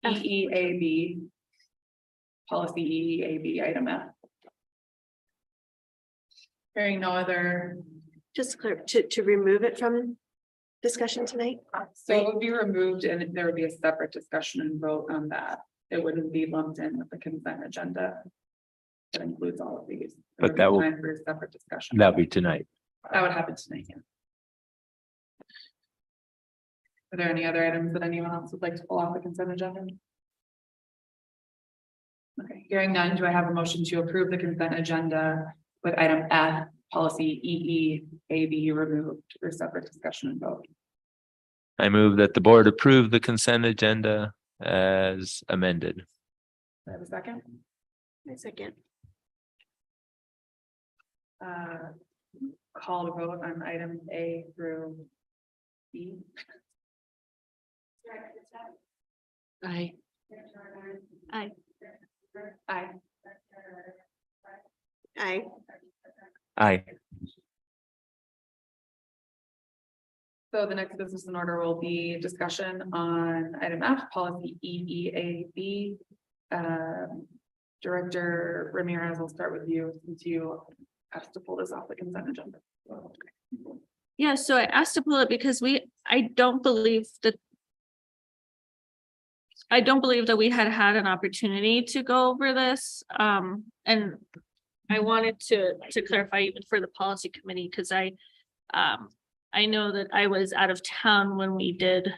EEAB. Policy EEAB, item F. Hearing no other, Just clear, to remove it from discussion tonight? so it would be removed and there would be a separate discussion and vote on that. It wouldn't be lumped in with the consent agenda. That includes all of these. There But would be that will- time for a separate discussion. That'll be tonight. That would happen tonight, yeah. Are there any other items that anyone else would like to pull off the consent agenda? Okay, hearing none, do I have a motion to approve the consent agenda with item F, policy EEAB removed for separate discussion and vote? I move that the board approve the consent agenda as amended. Do I have a second? A second. Call to vote on items A through B. Aye. Aye. Aye. Aye. Aye. So the next business in order will be discussion on item F, policy EEAB. Director Ramirez, I'll start with you since you asked to pull this off the consent agenda. Yeah, so I asked to pull it because I don't believe that we had an opportunity to go over this, and I wanted to clarify even for the policy committee, because I know that I was out of town when we did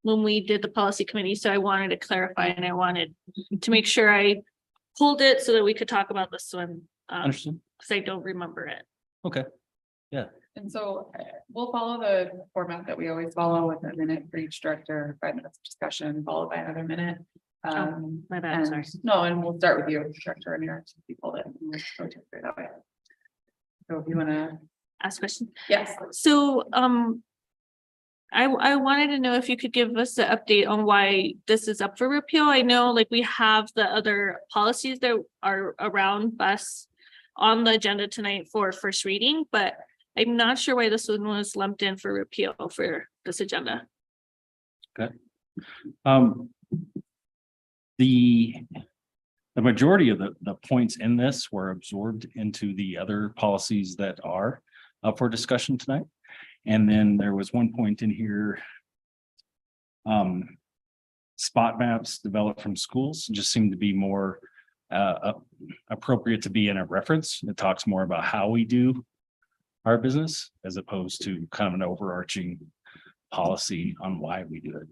the policy committee, so I wanted to clarify and I wanted to make sure I pulled it so that we could talk about this one, Understood. because I don't remember it. Okay. And so we'll follow the format that we always follow with a minute for each director, 5 minutes of discussion, followed by another minute. My bad, sorry. No, and we'll start with you, Director Ramirez, if you pulled it. And we'll go to it that way. So if you wanna, Ask question. yes, So, I wanted to know if you could give us an update on why this is up for repeal. I know like we have the other policies that are around bus on the agenda tonight for first reading, but I'm not sure why this one was lumped in for repeal for this agenda. The majority of the points in this were absorbed into the other policies that are up for discussion tonight. And then there was one point in here. Spot maps developed from schools just seem to be more appropriate to be in a reference. It talks more about how we do our business as opposed to kind of an overarching policy on why we do it.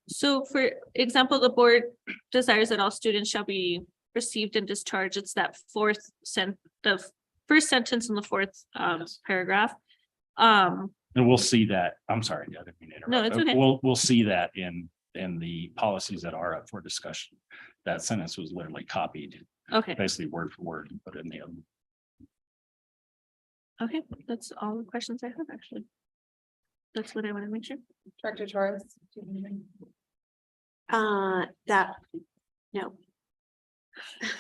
So for example, the board desires that all students shall be received and discharged. It's that the first sentence in the fourth paragraph. And we'll see that. I'm sorry, I didn't mean to interrupt. No, it's okay. We'll see that in the policies that are up for discussion. That sentence was literally copied, Okay, basically word for word, but in the other. okay, that's all the questions I have, actually. That's what I want to make sure. Director Torres. do you have anything? No.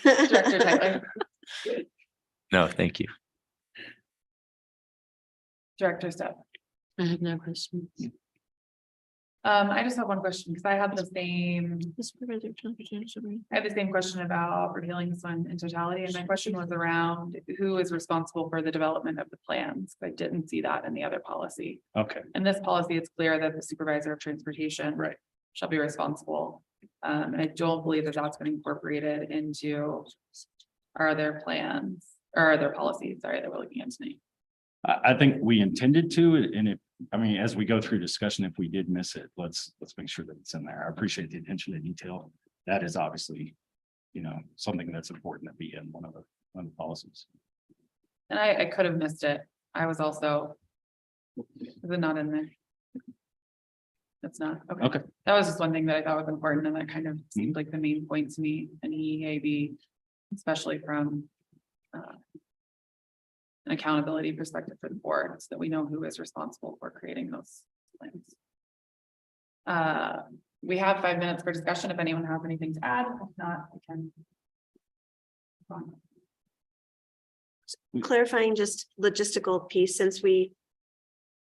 Director Tyler, No, thank you. Director Step. I have no questions. I just have one question because I had the same question about repealing this one in totality, and my question was around who is responsible for the development of the plans. I didn't see that in the other policy. Okay, In this policy, it's clear that the supervisor of transportation right. shall be responsible. And I don't believe that that's been incorporated into our other plans or other policies, sorry, that we're looking at tonight. I think we intended to, and I mean, as we go through discussion, if we did miss it, let's make sure that it's in there. I appreciate the attention to detail. That is obviously, something that's important to be in one of the policies. And I could have missed it. I was also. Is it not in there? It's not, okay. Okay. That was just one thing that I thought was important, and that kind of seemed like the main point to me in EAB, especially from. An accountability perspective for the board, so that we know who is responsible for creating those plans. We have 5 minutes for discussion if anyone has anything to add. If not, we can. Clarifying just logistical piece, since we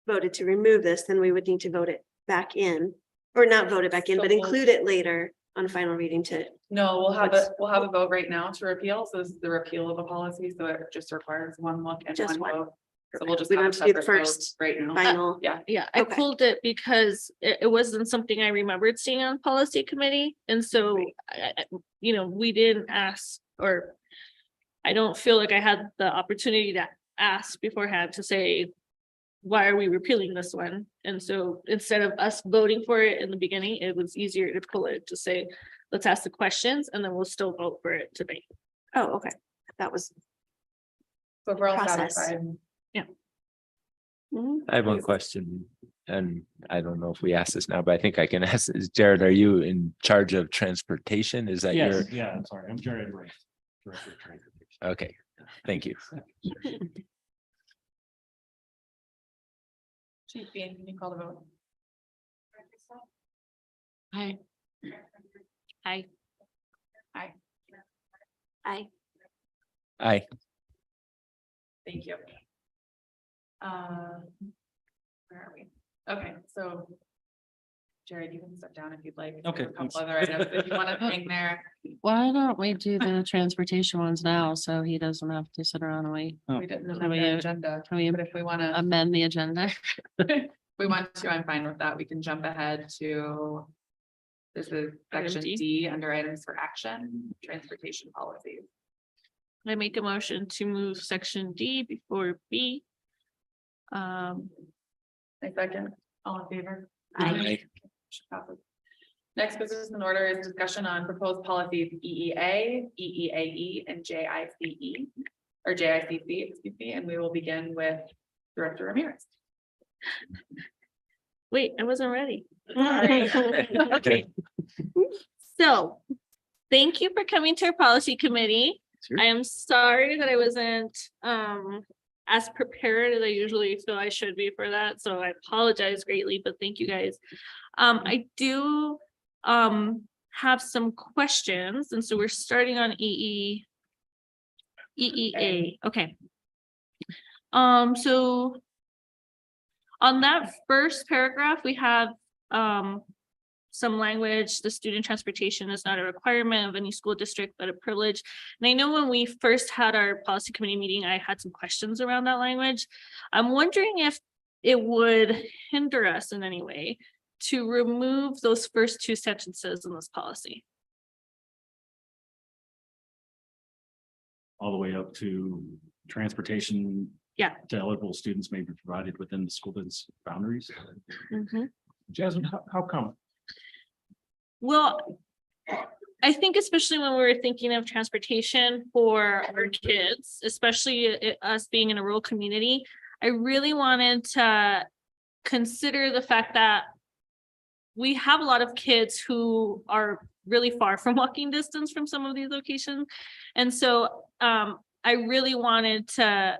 voted to remove this, then we would need to vote it back in, or not vote it back in, So but we'll- include it later on final reading to. No, we'll have a vote right now to repeal. So this is the repeal of a policy. So it just requires one look and Just one one. vote. So we'll just We have don't a have to do the separate vote first right now. Final. Yeah, Yeah, I Okay. pulled it because it wasn't something I remembered seeing on policy committee, and so we didn't ask, or I don't feel like I had the opportunity to ask beforehand to say, why are we repealing this one? And so instead of us voting for it in the beginning, it was easier to pull it to say, let's ask the questions and then we'll still vote for it today. Oh, okay. That was. so if we're all Process. satisfied. Mhm. I have one question, and I don't know if we asked this now, but I think I can ask this. Jared, are you in charge of transportation? Is that your? Yeah, I'm sorry. I'm Jared Ray, Director of Transportation. Okay, thank you. Chief Bean, can you call the vote? Hi. Hi. Aye. Aye. Aye. Thank you. Where are we? Okay, so. Jared, you can step down if you'd like. Okay, A couple thanks. other items if you want to hang there. Why don't we do the transportation ones now, so he doesn't have to sit around and wait? We didn't Can amend we, the agenda, Can we but if we want to. amend the agenda? We want to, I'm fine with that. We can jump ahead to. This is Item section D. D under items for action, transportation policies. I make a motion to move section D before B. A second, all in favor? Aye. Next business in order is discussion on proposed policies EEA, EEAE, and JICE. Or JICC, excuse me, and we will begin with Director Ramirez. Wait, I wasn't ready. Okay. So, thank you for coming to our policy committee. Sure. I am sorry that I wasn't as prepared as I usually feel I should be for that, so I apologize greatly, but thank you guys. I do have some questions, and so we're starting on EEA. Okay. So on that first paragraph, we have some language, the student transportation is not a requirement of any school district, but a privilege. And I know when we first had our policy committee meeting, I had some questions around that language. I'm wondering if it would hinder us in any way to remove those first two sentences in this policy. All the way up to transportation. Yeah. To eligible students may be provided within the school district's boundaries. Jasmine, how come? Well, I think especially when we were thinking of transportation for our kids, especially us being in a rural community, I really wanted to consider the fact that we have a lot of kids who are really far from walking distance from some of these locations. And so I really wanted to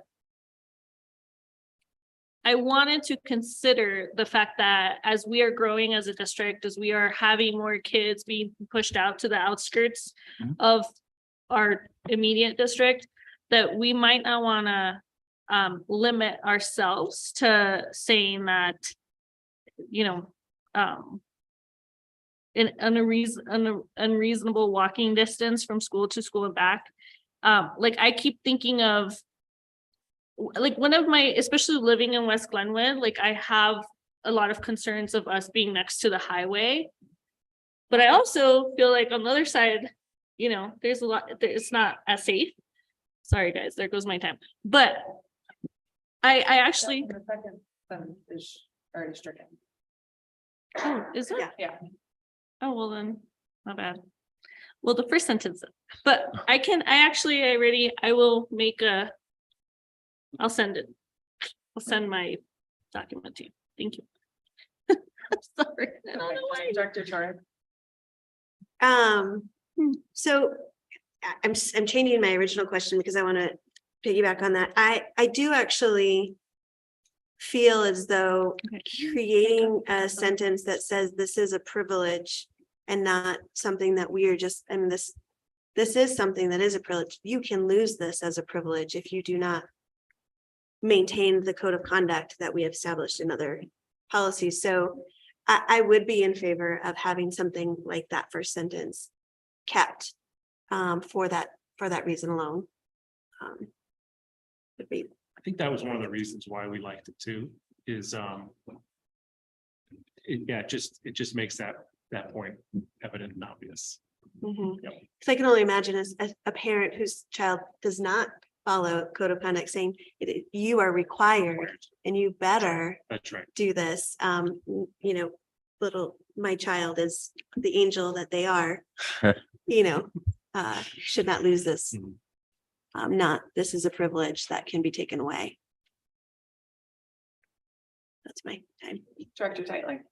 consider the fact that as we are growing as a district, as we are having more kids being pushed out to the outskirts of our immediate district, that we might not want to limit ourselves to saying that, in unreasonable walking distance from school to school and back. Like I keep thinking of like one of my, especially living in West Glenwood, like I have a lot of concerns of us being next to the highway. But I also feel like on the other side, there's a lot, it's not as safe. Sorry, guys, there goes my time. But I actually, The second sentence is already stricken. Oh, is it? Yeah. Oh, well then, not bad. Well, the first sentence, but I will make I'll send it. I'll send my document to you. Thank you. I'm sorry. I don't know why. Director Torres. So I'm changing my original question because I want to piggyback on that. I do actually feel as though creating a sentence that says this is a privilege and not something that we are just, and this is something that is a privilege. You can lose this as a privilege if you do not maintain the code of conduct that we have established in other policies. So I would be in favor of having something like that first sentence kept for that reason alone. Would be. I think that was one of the reasons why we liked it too, is it just makes that point evident and obvious. Mhm. Yep. 'Cause I can only imagine as a parent whose child does not follow code of conduct saying you are required and you better That's right. do this. My child is the angel that they are, should not lose this. Mhm. This is a privilege that can be taken away. That's my time. Director Tightler.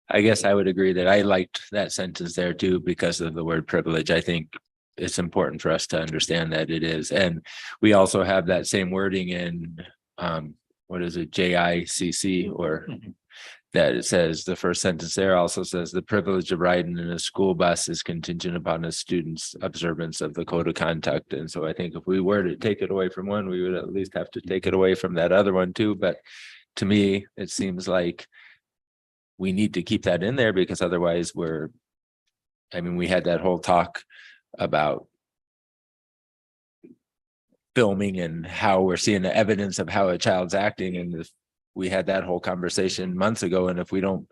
I guess I would agree that I liked that sentence there too, because of the word privilege. I think it's important for us to understand that it is. And we also have that same wording in, what is it, JICC, or Mhm. that it says, the first sentence there also says the privilege of riding in a school bus is contingent upon a student's observance of the code of conduct. And so I think if we were to take it away from one, we would at least have to take it away from that other one too. But to me, it seems like we need to keep that in there, because otherwise we had that whole talk about filming and how we're seeing the evidence of how a child's acting. And if we had that whole conversation months ago, and if we don't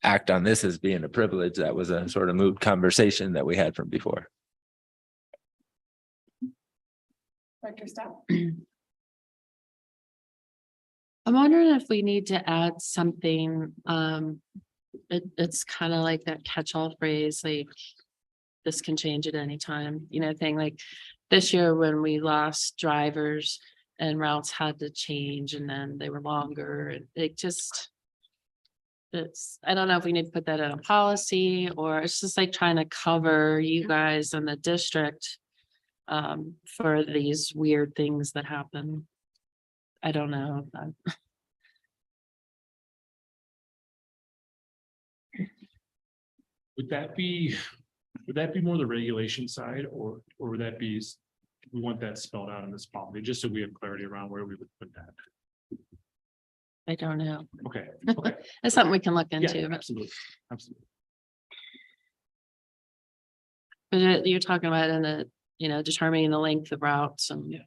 act on this as being a privilege, that was a sort of moot conversation that we had from before. Director Stout. I'm wondering if we need to add something, it's kind of like that catch-all phrase, like this can change at any time, thing like this year when we lost drivers and routes had to change and then they were longer, I don't know if we need to put that in a policy, or it's just like trying to cover you guys and the district for these weird things that happen. I don't know. Would that be more the regulation side, or would that be, we want that spelled out in this policy, just so we have clarity around where we would put that? I don't know. Okay. That's something we can look Yeah, into. absolutely. But you're talking about determining the length of routes and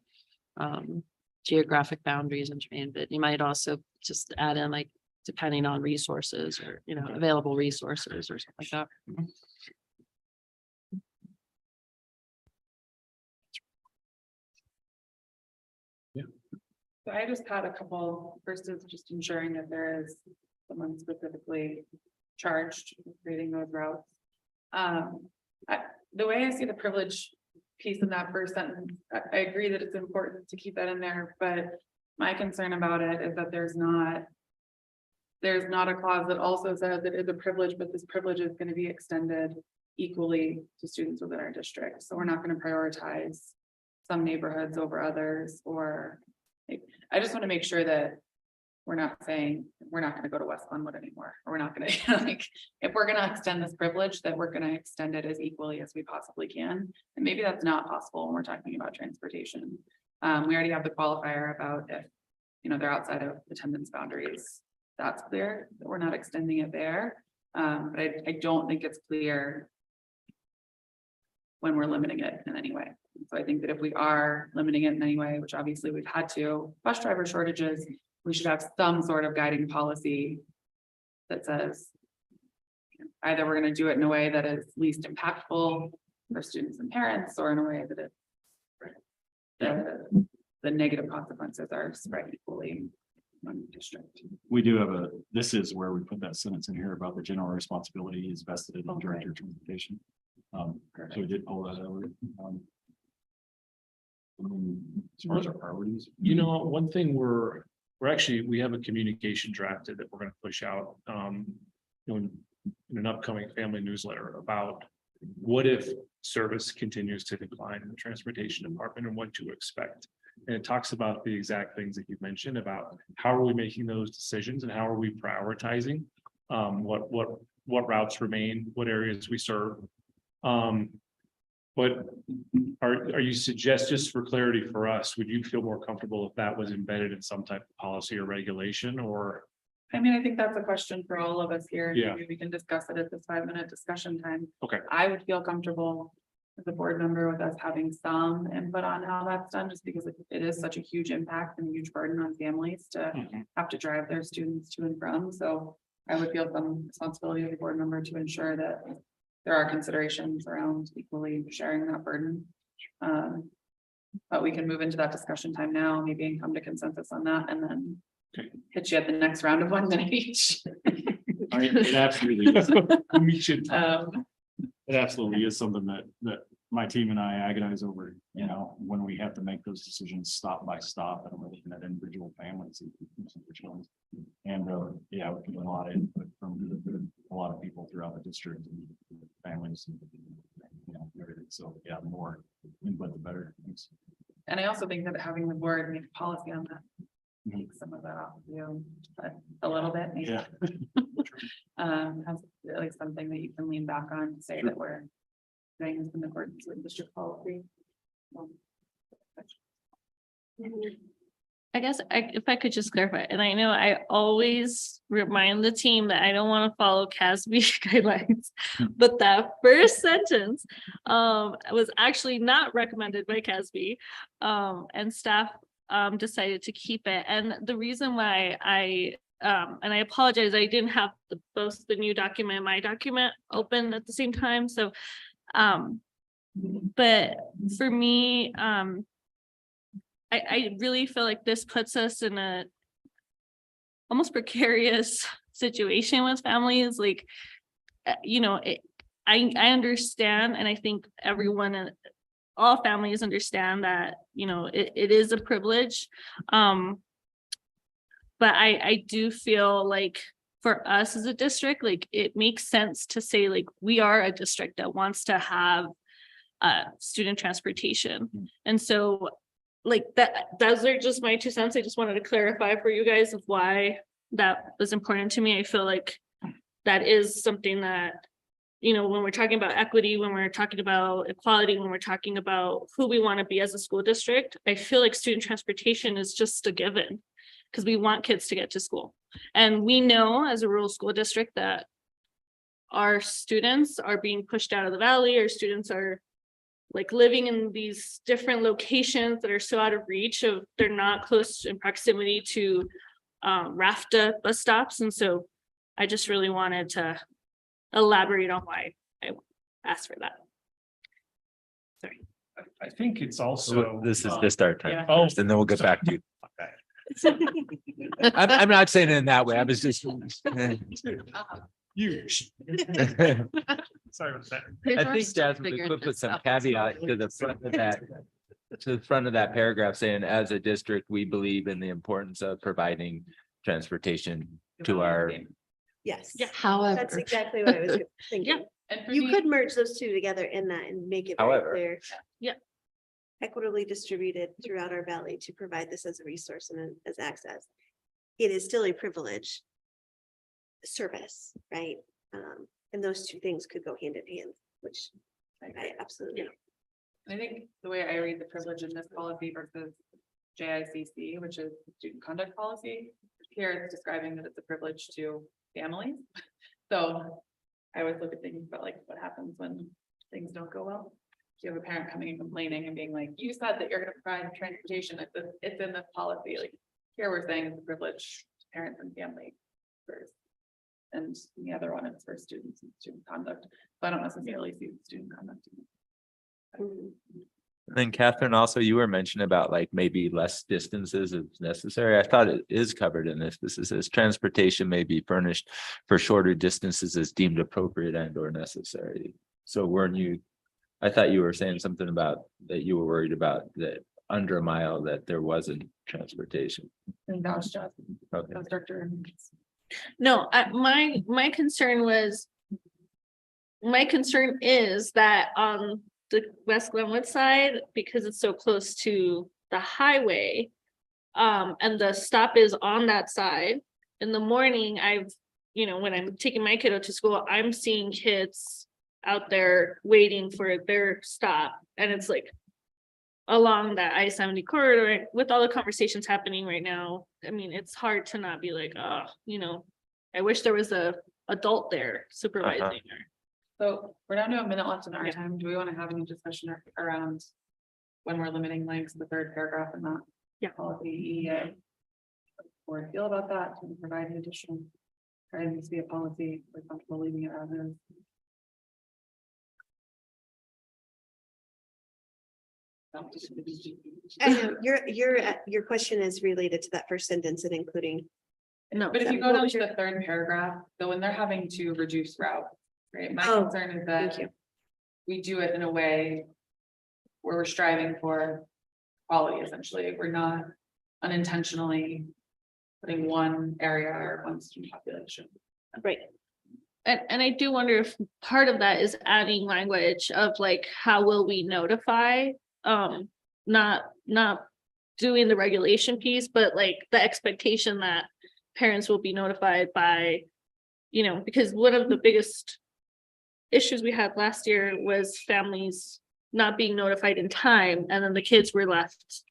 geographic boundaries and terrain, but you might also just add in like depending on resources or, available resources or something like that. So I just had a couple, first is just ensuring that there is someone specifically charged with creating those routes. The way I see the privilege piece in that first sentence, I agree that it's important to keep that in there, but my concern about it is that there's not a clause that also says that it's a privilege, but this privilege is going to be extended equally to students within our district. So we're not going to prioritize some neighborhoods over others, or I just want to make sure that we're not saying we're not going to go to West Glenwood anymore, or we're not going to if we're going to extend this privilege, that we're going to extend it as equally as we possibly can. And maybe that's not possible when we're talking about transportation. We already have the qualifier about if they're outside of attendance boundaries. That's clear that we're not extending it there. But I don't think it's clear when we're limiting it in any way. So I think that if we are limiting it in any way, which obviously we've had to, bus driver shortages, we should have some sort of guiding policy that says either we're going to do it in a way that is least impactful for students and parents, or in a way that the negative consequences are spread equally. district. We do have this is where we put that sentence in here about the general responsibility is vested in the Okay. director of transportation. So we did pull that over. As far as our priorities. You know, one thing we have a communication drafted that we're gonna push out, in an upcoming family newsletter about what if service continues to decline in the transportation department and what to expect. And it talks about the exact things that you mentioned about how are we making those decisions and how are we prioritizing? What routes remain, what areas we serve. But are you just for clarity for us, would you feel more comfortable if that was embedded in some type of policy or regulation or? I mean, I think that's a question for all of us here. Yeah. Maybe we can discuss it at this 5-minute discussion time. Okay. I would feel comfortable as a board member with us having some input on how that's done, just because it is such a huge impact and a huge burden on families to have to drive their students to and from. So I would feel some responsibility as a board member to ensure that there are considerations around equally sharing that burden. But we can move into that discussion time now, maybe and come to consensus on that and then hit you at the next round of 1 minute each. It absolutely is. We should. It absolutely is something that my team and I agonize over, when we have to make those decisions stop by stop and we're looking at individual families. And yeah, we get a lot of input from a lot of people throughout the district and families. And, everything. So yeah, the more input, the better. Thanks. And I also think that having the board make policy on that takes some of that off of you, but a little bit, maybe. Yeah. Has at least something that you can lean back on to say that we're doing this in accordance with district policy. I guess if I could just clarify, and I know I always remind the team that I don't want to follow CASB guidelines, but that first sentence was actually not recommended by CASB, and staff decided to keep it. And the reason why and I apologize, I didn't have both the new document and my document open at the same time. So, but for me, I really feel like this puts us in a almost precarious situation with families. Like, I understand, and I think everyone, all families understand that, it is a privilege. But I do feel like for us as a district, like it makes sense to say, like, we are a district that wants to have student transportation. And so like those are just my 2 cents. I just wanted to clarify for you guys of why that was important to me. I feel like that is something that, when we're talking about equity, when we're talking about equality, when we're talking about who we want to be as a school district, I feel like student transportation is just a given because we want kids to get to school. And we know as a rural school district that our students are being pushed out of the valley. Our students are like living in these different locations that are so out of reach of, they're not close in proximity to RAFTA bus stops. And so I just really wanted to elaborate on why I asked for that. Sorry. I think it's also. This is just our time. Oh. And then we'll get back to you. I'm not saying it in that way. I was just. Huge. Sorry about that. I think Jasmine, we could put some caveat to the front of that. To the front of that paragraph saying, as a district, we believe in the importance of providing transportation to our. Yes. Yeah. However. That's exactly what I was thinking. And for You me, could merge those two together in that and make it very However. clear. Yeah. Equitably distributed throughout our valley to provide this as a resource and as access. It is still a privilege service, right? And those two things could go hand in hand, which I absolutely. I think the way I read the privilege in this policy versus JICC, which is student conduct policy, here it's describing that it's a privilege to families. So I always look at things about like what happens when things don't go well. You have a parent coming and complaining and being like, you said that you're going to provide transportation. It's in this policy. Like here we're saying it's a privilege to parents and family first. And the other one is for students and student conduct. So I don't necessarily see student conduct. Mhm. Then Catherine, also you were mentioning about like maybe less distances if necessary. I thought it is covered in this. This is transportation may be furnished for shorter distances as deemed appropriate and or necessary. So weren't you, I thought you were saying something about that you were worried about that under a mile that there wasn't transportation. And that was just, Okay. that was Director. No, my concern was. My concern is that on the West Glenwood side, because it's so close to the highway. And the stop is on that side. In the morning, when I'm taking my kiddo to school, I'm seeing kids out there waiting for their stop, and it's like. Along that I-70 corridor with all the conversations happening right now. I mean, it's hard to not be like, oh, I wish there was a adult there supervising her. So we're down to a minute left in our Yeah. time. Do we want to have any discussion around when we're limiting lengths, the third paragraph and that? Yeah. Policy EA. Or feel about that, to provide an additional. Trying to be a policy, we're comfortable leaving it as is. I know, your question is related to that first sentence and including. No, But if you What go down was to your- the third paragraph, so when they're having to reduce route, right, my Oh, concern is thank that. you. We do it in a way. Where we're striving for quality, essentially, we're not unintentionally. Putting one area or one student population. Right. And I do wonder if part of that is adding language of like, how will we notify? Not doing the regulation piece, but like the expectation that parents will be notified by, because one of the biggest issues we had last year was families not being notified in time, and then the kids were left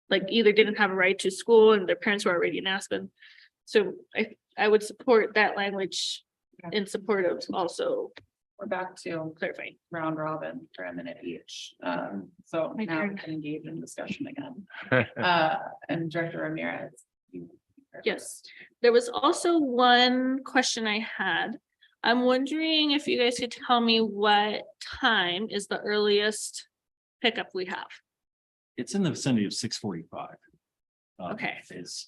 like either didn't have a right to school and their parents were already in Aspen. So I would support that language in support of also We're back to clarifying. round robin for a minute each, so My now we turn. can engage in discussion again. And Director Ramirez. Yes, there was also one question I had. I'm wondering if you guys could tell me what time is the earliest pickup we have? It's in the vicinity of 6:45. Okay.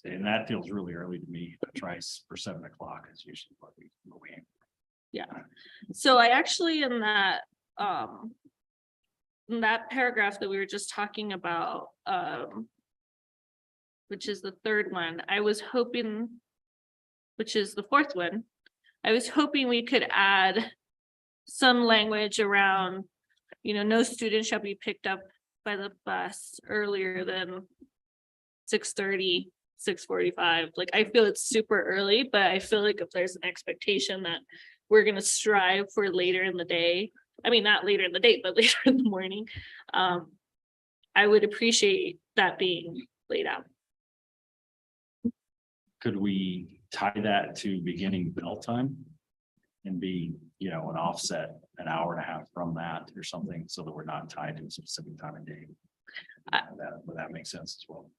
And that feels really early to me. I try for 7 o'clock is usually what we aim. So I actually in that paragraph that we were just talking about, which is the third one, I was hoping, which is the fourth one, I was hoping we could add some language around, no student shall be picked up by the bus earlier than 6:30, 6:45. Like, I feel it's super early, but I feel like if there's an expectation that we're gonna strive for later in the day, I mean, not later in the day, but later in the morning, I would appreciate that being laid out. Could we tie that to beginning bell time? And be, an offset an hour and a half from that or something, so that we're not tied to a specific time of day. Would that make sense as well?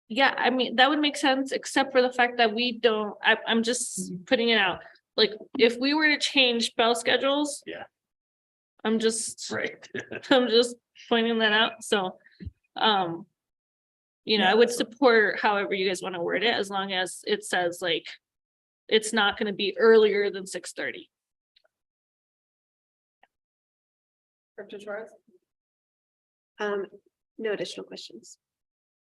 Yeah, I mean, that would make sense, except for the fact that I'm just putting it out. Like, if we were to change bell schedules. Yeah. I'm just Right. pointing that out, so. I Yeah, would so- support however you guys want to word it, as long as it says like. It's not gonna be earlier than 6:30. Director Schwartz, No additional questions.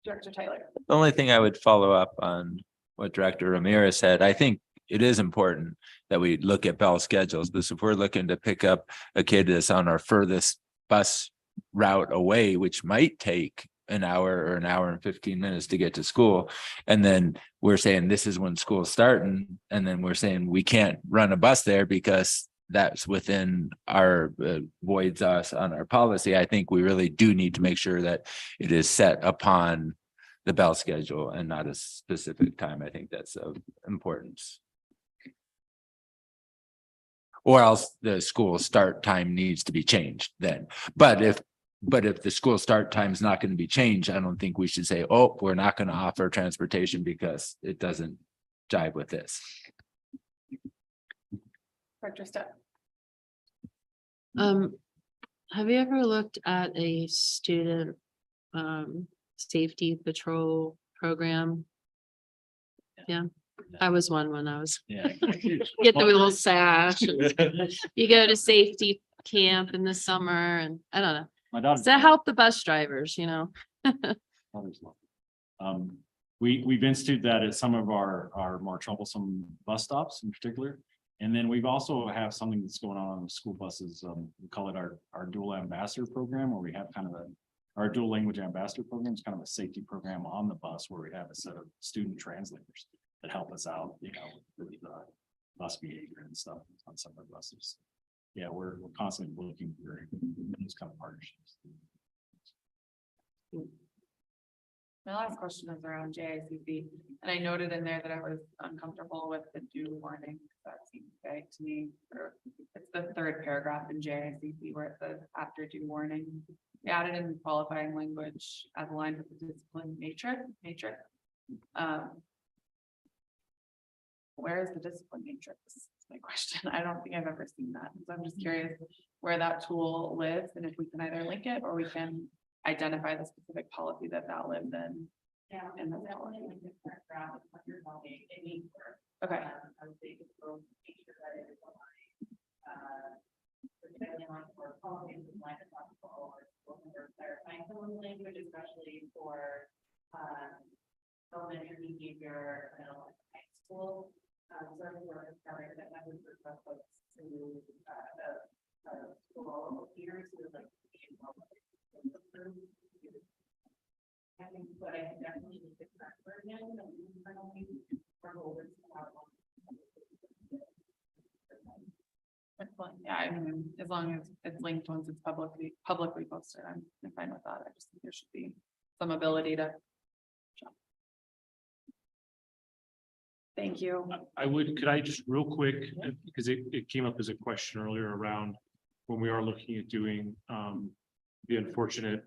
Director Tyler. The only thing I would follow up on what Director Ramirez said, I think it is important that we look at bell schedules, because if we're looking to pick up a kid that's on our furthest bus route away, which might take an hour or an hour and 15 minutes to get to school. And then we're saying this is when school's starting. And then we're saying we can't run a bus there because that's within our voids us on our policy. I think we really do need to make sure that it is set upon the bell schedule and not a specific time. I think that's of importance. Or else the school start time needs to be changed then. But if the school start time is not going to be changed, I don't think we should say, oh, we're not going to offer transportation because it doesn't jive with this. Director Step. Have you ever looked at a student safety patrol program. Yeah, I was one when I was, Yeah. get the little sash. and You go to safety camp in the summer and I don't know. My daughter. To help the bus drivers, you know. We've instituted that at some of our more troublesome bus stops in particular. And then we've also have something that's going on the school buses. We call it our dual ambassador program, where we have kind of our dual language ambassador program is kind of a safety program on the bus where we have a set of student translators that help us out, you know, with bus behavior and stuff on some of the buses. Yeah, we're constantly looking for those kind of partnerships. My last question is around JICC, and I noted in there that I was uncomfortable with the due warning. That seems vague to me. It's the third paragraph in JICC where it says after due warning. We added in qualifying language as aligned with the discipline matrix. Where is the discipline matrix? Is my question. I don't think I've ever seen that. So I'm just curious where that tool lives and if we can either link it or we can identify the specific policy that lives in. Yeah. In the policy. Okay. Language, especially for elementary behavior, high school. School leaders who would like but I definitely need to correct for again. Excellent. Yeah, I mean, as long as it's linked once it's publicly posted, I'm fine with that. I just think there should be some ability to. Thank you. Could I just real quick, because it came up as a question earlier around when we are looking at doing the unfortunate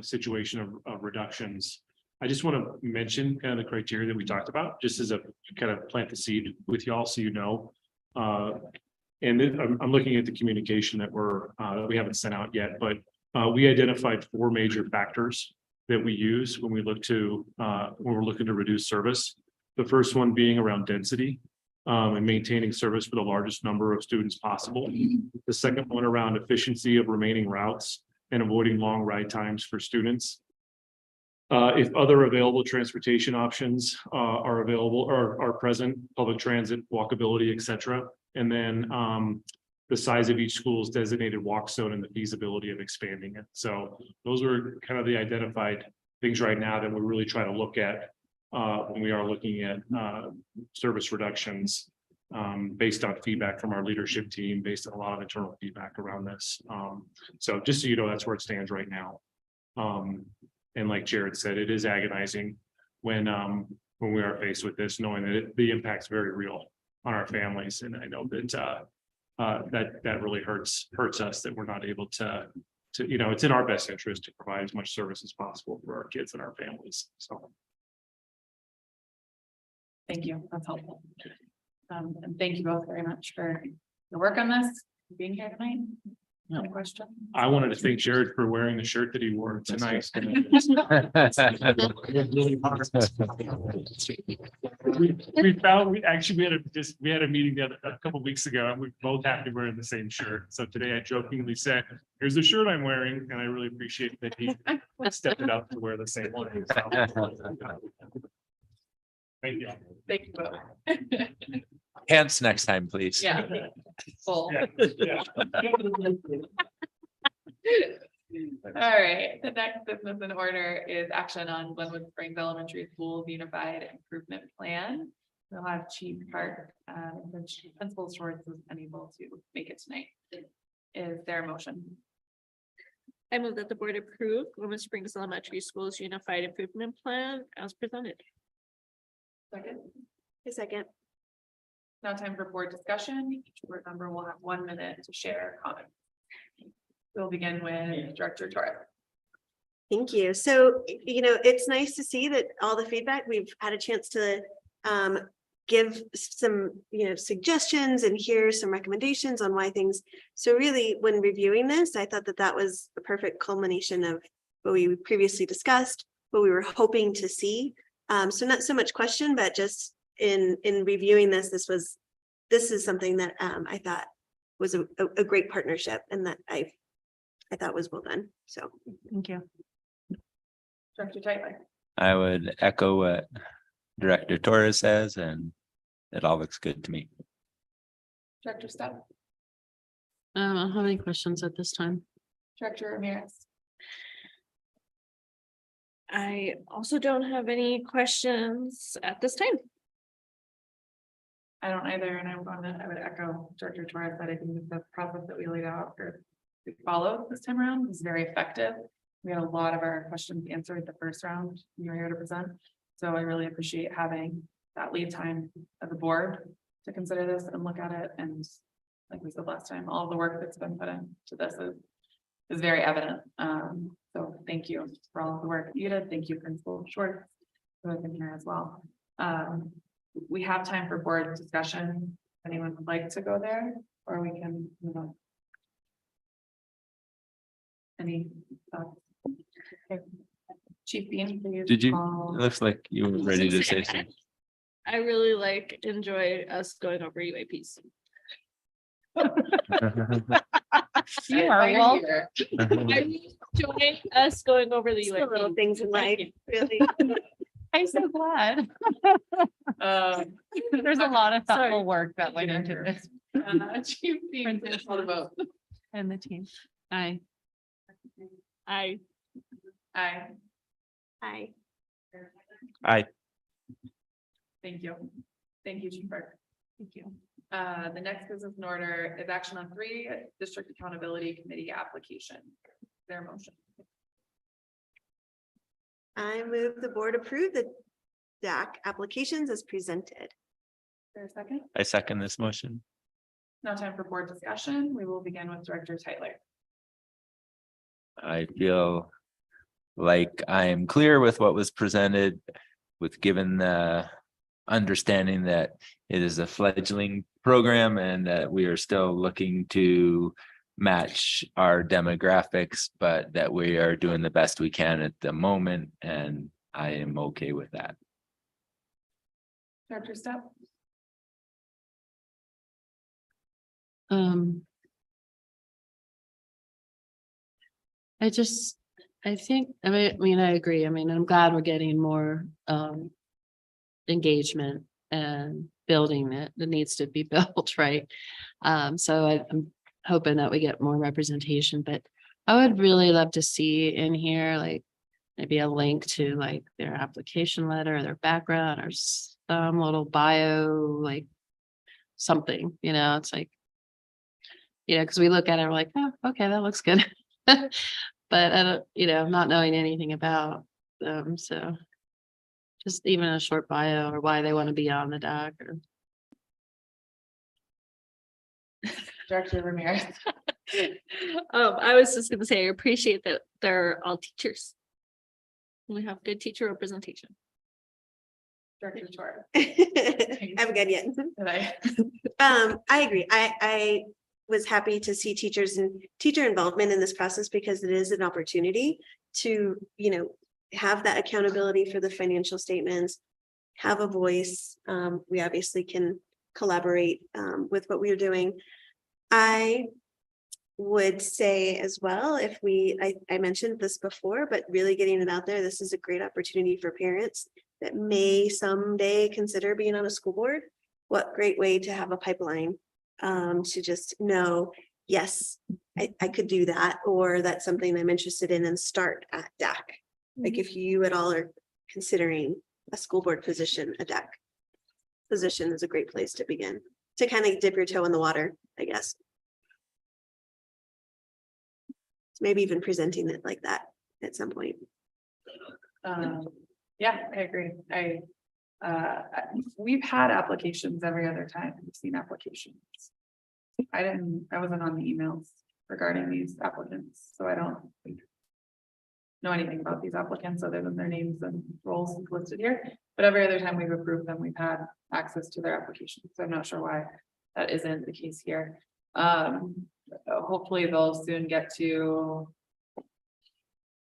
situation of reductions. I just want to mention kind of the criteria that we talked about, just as a kind of plant the seed with y'all, so you know. And then I'm looking at the communication that we haven't sent out yet, but we identified 4 major factors that we use when we look to when we're looking to reduce service. The first one being around density and maintaining service for the largest number of students possible. The second one around efficiency of remaining routes and avoiding long ride times for students. If other available transportation options are available or are present, public transit, walkability, etc. And then the size of each school's designated walk zone and the feasibility of expanding it. So those are kind of the identified things right now that we really try to look at when we are looking at service reductions based on feedback from our leadership team, based on a lot of internal feedback around this. So just so you know, that's where it stands right now. And like Jared said, it is agonizing when we are faced with this, knowing that the impact's very real on our families. And I know that that really hurts us that we're not able to, you know, it's in our best interest to provide as much service as possible for our kids and our families. So. Thank you. That's helpful. And thank you both very much for your work on this, being here tonight. Any questions? I wanted to thank Jared for wearing the shirt that he wore tonight. We had a meeting a couple weeks ago and we both happened to be wearing the same shirt. So today I jokingly said, here's the shirt I'm wearing, and I really appreciate that he stepped it up to wear the same one. Thank you. Thank you both. Pants next time, please. Yeah. Full. Yeah. All right, the next business in order is action on Glenwood Springs Elementary School's Unified Improvement Plan. We'll have Chief Park, Principal Schwartz was unable to make it tonight. Is there a motion? I move that the board approve Glenwood Springs Elementary School's Unified Improvement Plan as presented. Second. A second. Now time for board discussion. Each board member will have 1 minute to share comments. We'll begin with Director Torres. Thank you. So, you know, it's nice to see that all the feedback, we've had a chance to give some, you know, suggestions and hear some recommendations on why things. So really, when reviewing this, I thought that that was a perfect culmination of what we previously discussed, what we were hoping to see. So not so much question, but just in reviewing this, this is something that I thought was a great partnership and that I thought was well done. So Thank you. Director Tightler. I would echo what Director Torres says, and it all looks good to me. Director Stubb. I don't have any questions at this time. Director Ramirez. I also don't have any questions at this time. I don't either, and I would echo Director Torres that I think that the process that we laid out or we followed this time around was very effective. We had a lot of our questions answered the first round you were here to present. So I really appreciate having that lead time of the board to consider this and look at it. And like we said last time, all of the work that's been put into this is very evident. So thank you for all of the work you did. Thank you, Principal Schwartz, who has been here as well. We have time for board discussion. If anyone would like to go there, or we can move on. Any thoughts? Okay. Chief Bean, please. Did you, call- it looks like you were ready to say something. I really enjoy us going over UAPs. You are welcome. here. I really enjoy us going over the just the little UAPs. things in life, really. I'm so glad. There's a lot of thoughtful work that went into this Chief Bean, please call the vote. and the team. Aye. I Aye. Hi. Aye. Thank you. Thank you, Chief Burke. Thank you. The next business in order is action on 3 district accountability committee application. Their motion. I move the board approve the DAC applications as presented. There a second? I second this motion. Now time for board discussion. We will begin with Director Tightler. I feel like I am clear with what was presented, with given the understanding that it is a fledgling program and that we are still looking to match our demographics, but that we are doing the best we can at the moment, and I am okay with that. Director Stepp. I think, I mean, I agree. I mean, I'm glad we're getting more engagement and building it that needs to be built, right? So I'm hoping that we get more representation, but I would really love to see in here, like, maybe a link to like their application letter, their background, or some little bio, like something, it's like, because we look at it, we're like, oh, okay, that looks good. But I don't, not knowing anything about them, so just even a short bio or why they want to be on the dock or. Director Ramirez. I was just gonna say, I appreciate that they're all teachers. We have good teacher representation. Director Torres. I haven't got yet. Did I? I agree. I was happy to see teachers and teacher involvement in this process because it is an opportunity to, have that accountability for the financial statements, have a voice. We obviously can collaborate with what we're doing. I would say as well, if I mentioned this before, but really getting it out there, this is a great opportunity for parents that may someday consider being on a school board. What great way to have a pipeline to just know, yes, I could do that, or that's something I'm interested in and start at DAC. Like if you at all are considering a school board position, a DAC position is a great place to begin, to kind of dip your toe in the water, I guess. Maybe even presenting it like that at some point. Yeah, I agree. We've had applications every other time. We've seen applications. I wasn't on the emails regarding these applicants, so I don't know anything about these applicants other than their names and roles listed here. But every other time we've approved them, we've had access to their applications. So I'm not sure why that isn't the case here. Hopefully they'll soon get to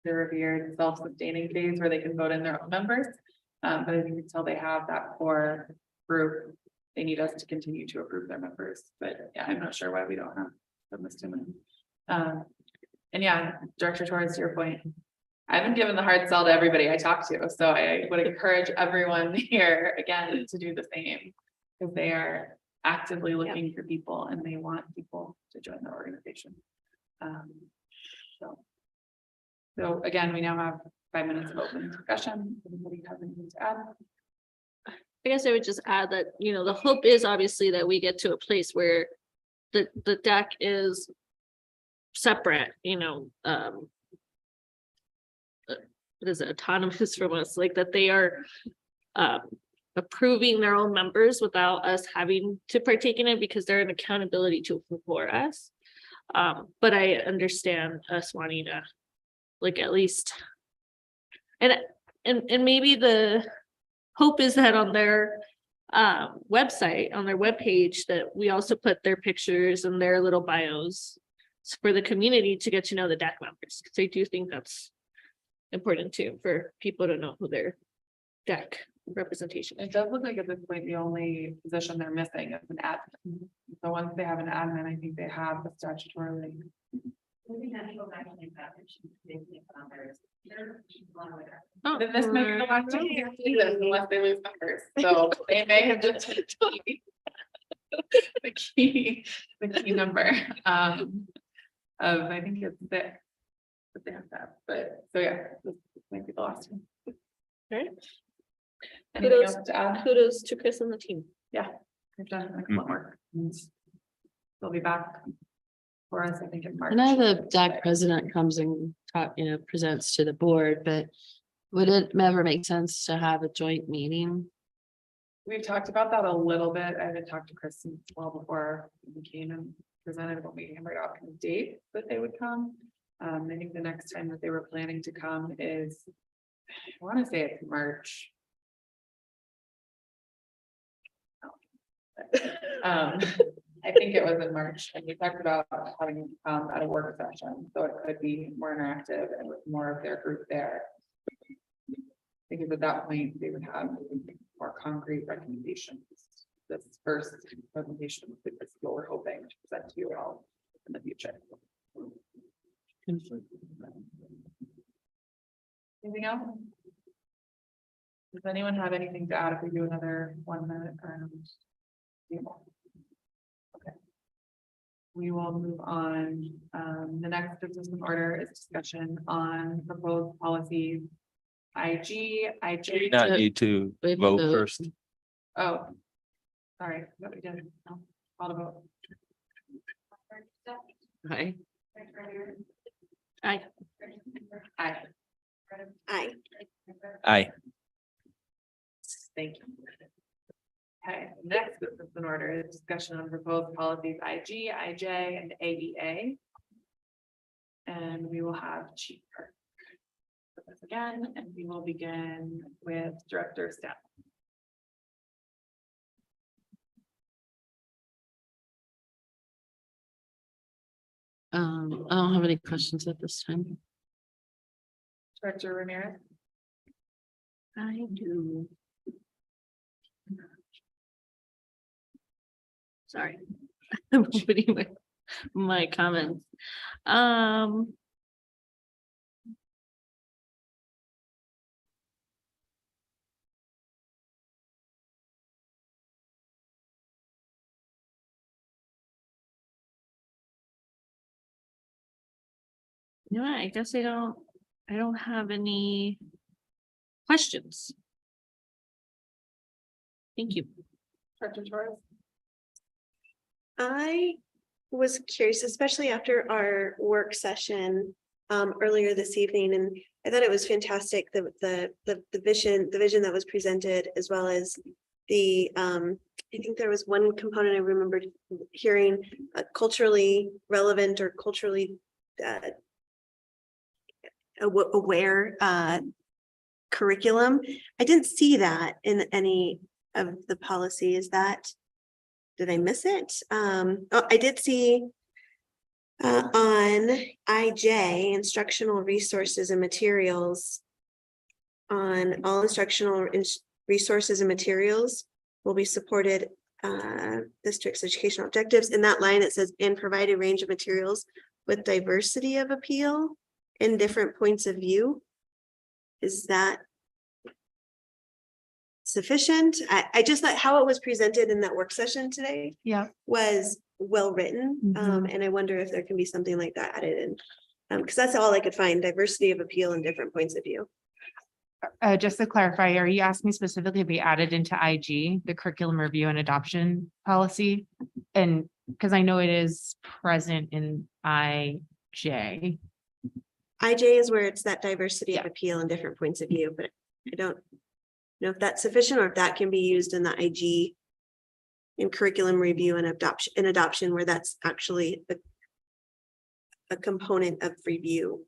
the revered self-sustaining phase where they can vote in their own members. But I think until they have that core group, they need us to continue to approve their members. But yeah, I'm not sure why we don't have them listed. And yeah, Director Torres, to your point, I've been given the hard sell to everybody I talk to, so I would encourage everyone here again to do the same. Because they are actively looking for people and they want people to join the organization. So again, we now have 5 minutes of open discussion. Anybody have anything to add? I guess I would just add that, you know, the hope is obviously that we get to a place where the deck is separate, you know, what is it, autonomous from us, like that they are approving their own members without us having to partake in it because they're an accountability tool for us. But I understand us wanting to, like, at least, and maybe the hope is that on their website, on their webpage, that we also put their pictures and their little bios for the community to get to know the DAC members, because I do think that's important too, for people to know who their DAC representation is. It does look like at this point, the only position they're missing is an admin. So once they have an admin, I think they have the statutorily. Oh, Then this may be the last time you see this unless they lose members, so they may have just the key number of, I think it's that. But they have that, but so yeah, this might be the last one. Right. Anything Kudos. else to add? Kudos to Chris and the team. We've done excellent work. And they'll be back for us, I think, in March. I know the DAC president comes and talk, you know, presents to the board, but would it ever make sense to have a joint meeting? We've talked about that a little bit. I had talked to Chris well before we came and presented when we hammered out the date that they would come. I think the next time that they were planning to come is, I want to say it's March. I think it was in March, and we talked about having them come at a work session, so it could be more interactive and with more of their group there. Because at that point, they would have more concrete recommendations. This first presentation is what we're hoping to present to you all in the future. Anything else? Does anyone have anything to add if we do another 1 minute? Okay. We will move on. The next business in order is discussion on proposed policies. IG, IJ. Not need to We have to vote vote. first. Oh. Sorry, what we did. No, call the vote. Right. Aye. Aye. Aye. Aye. Thank you. Okay, next business in order is discussion on proposed policies IG, IJ, and AEA. And we will have Chief Perk with us again, and we will begin with Director Staff. I don't have any questions at this time. Director Ramirez. I do. Sorry. I'm opening my comments. You know what, I guess I don't have any questions. Thank you. Director Torres. I was curious, especially after our work session earlier this evening, and I thought it was fantastic, the vision that was presented, as well as the I think there was one component I remembered hearing, culturally relevant or culturally aware curriculum. I didn't see that in any of the policy. Is that, did I miss it? Oh, I did see On IJ, instructional resources and materials. On all instructional resources and materials will be supported district's educational objectives. In that line, it says, and provide a range of materials with diversity of appeal and different points of view. Is that sufficient? I just thought how it was presented in that work session today Yeah. was well written. And I wonder if there can be something like that added in. Because that's all I could find, diversity of appeal and different points of view. Just to clarify, are you asking specifically to be added into IG, the curriculum review and adoption policy? And because I know it is present in IJ. IJ is where it's that diversity of appeal and different points of view, but I don't know if that's sufficient or if that can be used in the IG in curriculum review and adoption where that's actually a component of review.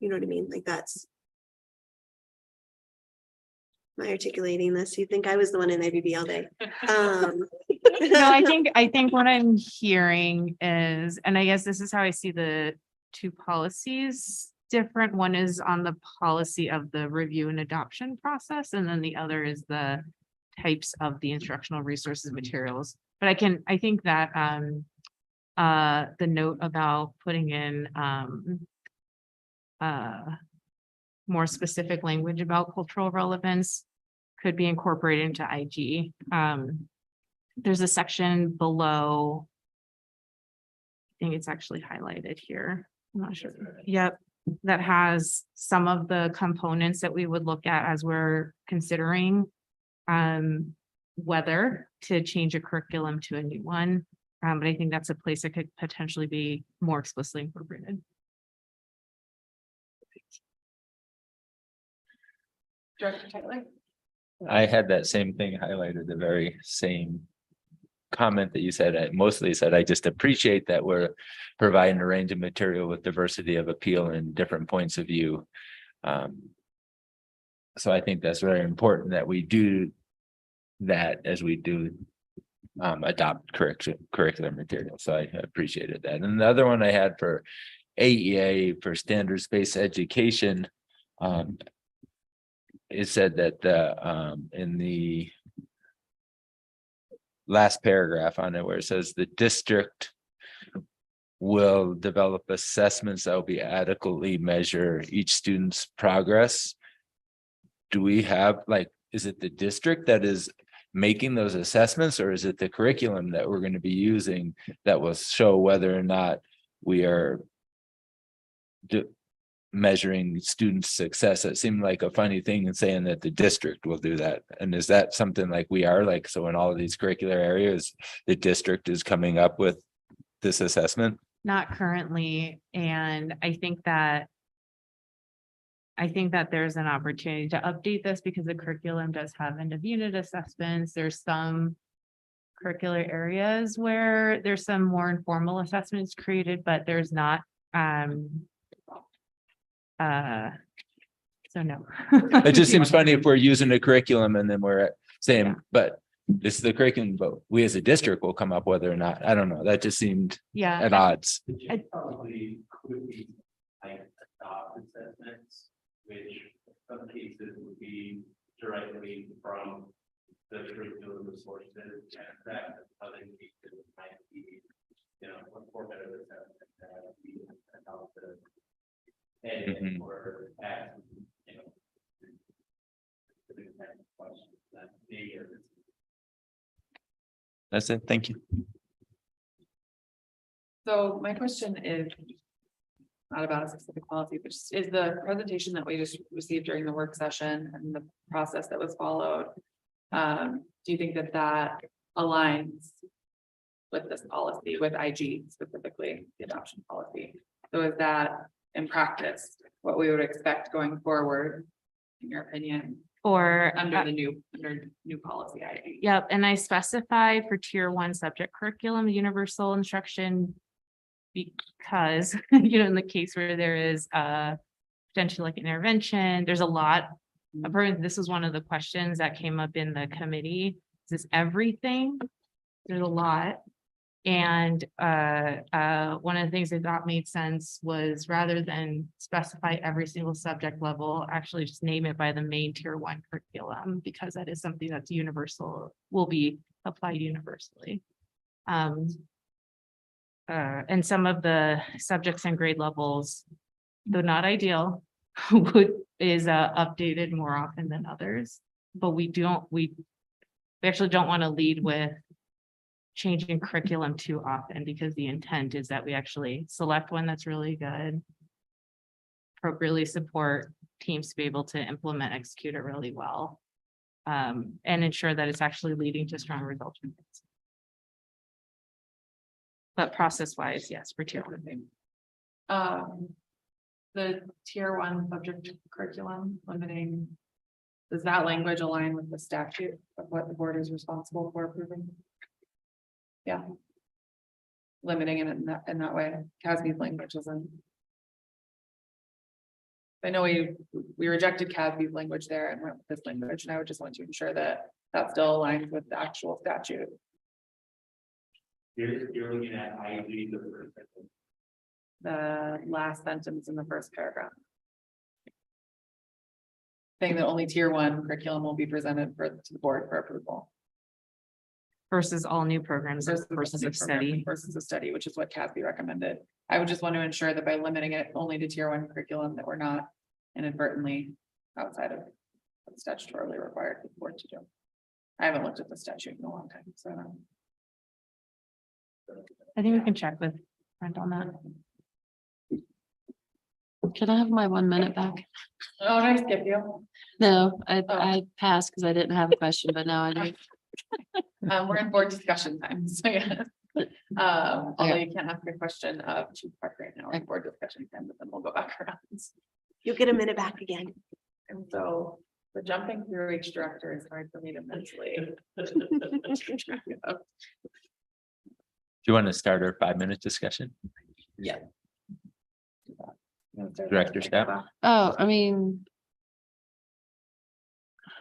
You know what I mean? Like that's. Am I articulating this? You think I was the one in IBB all day? No, I think what I'm hearing is, and I guess this is how I see the two policies different. One is on the policy of the review and adoption process, and then the other is the types of the instructional resources materials. But I think that the note about putting in more specific language about cultural relevance could be incorporated into IG. There's a section below. I think it's actually highlighted here. I'm not sure. Yep. That has some of the components that we would look at as we're considering whether to change a curriculum to a new one. But I think that's a place that could potentially be more explicitly incorporated. Director Tyler? I had that same thing highlighted, the very same comment that you said. I mostly said, I just appreciate that we're providing a range of material with diversity of appeal and different points of view. So I think that's very important that we do that as we do adopt curriculum material. So I appreciated that. And the other one I had for AEA for standards-based education, it said that in the last paragraph on it where it says the district will develop assessments that will be adequately measure each student's progress. Do we have is it the district that is making those assessments, or is it the curriculum that we're going to be using that will show whether or not we are measuring student success? It seemed like a funny thing in saying that the district will do that. And is that something like we are so in all of these curricular areas, the district is coming up with this assessment? Not currently. And I think that there's an opportunity to update this because the curriculum does have end of unit assessments. There's some curricular areas where there's some more informal assessments created, but there's not. So no. It just seems funny if we're using a curriculum and then we're saying, but this is the curriculum, but we as a district will come up whether or not, I don't know, that just seemed at odds. Probably could be adopt assessments, which in some cases would be directly from the curriculum resources, and that other cases might be, a format of assessment that we adopted. And or ask, That's it. Thank you. So my question is not about a specific policy, but just is the presentation that we just received during the work session and the process that was followed. Do you think that that aligns with this policy, with IG specifically, the adoption policy? So is that in practice what we would expect going forward, in your opinion? Or Under new policy IG. Yep, and I specify for tier 1 subject curriculum, universal instruction. Because, in the case where there is potentially like intervention, there's a lot. This was one of the questions that came up in the committee. Is this everything? There's a lot. And one of the things I thought made sense was rather than specify every single subject level, actually just name it by the main tier 1 curriculum, because that is something that's universal, will be applied universally. And some of the subjects and grade levels, though not ideal, is updated more often than others. But we actually don't want to lead with changing curriculum too often, because the intent is that we actually select one that's really good, appropriately support teams to be able to implement, execute it really well, and ensure that it's actually leading to strong results. But process-wise, yes, for tier 1. The tier 1 subject curriculum limiting. Does that language align with the statute of what the board is responsible for approving? Yeah. Limiting it in that way, CASB's language isn't. I know we rejected CASB's language there and went with this language, and I would just want to ensure that that still aligns with the actual statute. You're looking at IEP. The last sentence in the first paragraph. Saying that only tier 1 curriculum will be presented to the board for approval. Versus all new programs versus a study. Versus a study, which is what CASB recommended. I would just want to ensure that by limiting it only to tier 1 curriculum, that we're not inadvertently outside of what's statutorily required for the board to do. I haven't looked at the statute in a long time, so I don't know. I think we can check with Brent on that. Can I have my 1 minute back? Oh, did I skip you? No, Oh. I passed because I didn't have a question, but now I do. We're in board discussion time, so yeah. Although you can't ask a question of Chief Park right now, in board discussion time, but then we'll go back around. You'll get a minute back again. And so the jumping through each director is hard for me to mentally. Do you want to start our 5-minute discussion? Yeah. Director staff. Oh, I mean.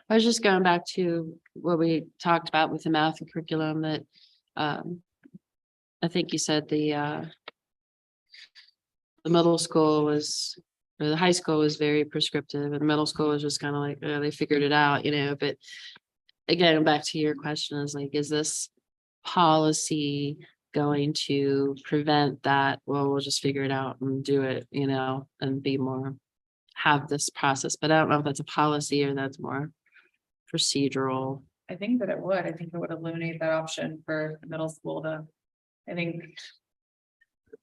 I was just going back to what we talked about with the math and curriculum that, I think you said the middle school was, or the high school was very prescriptive, and the middle school was just kind of like, they figured it out, but again, back to your question is like, is this policy going to prevent that? Well, we'll just figure it out and do it, and be more, have this process, but I don't know if that's a policy or that's more procedural. I think that it would. I think it would eliminate that option for the middle school I think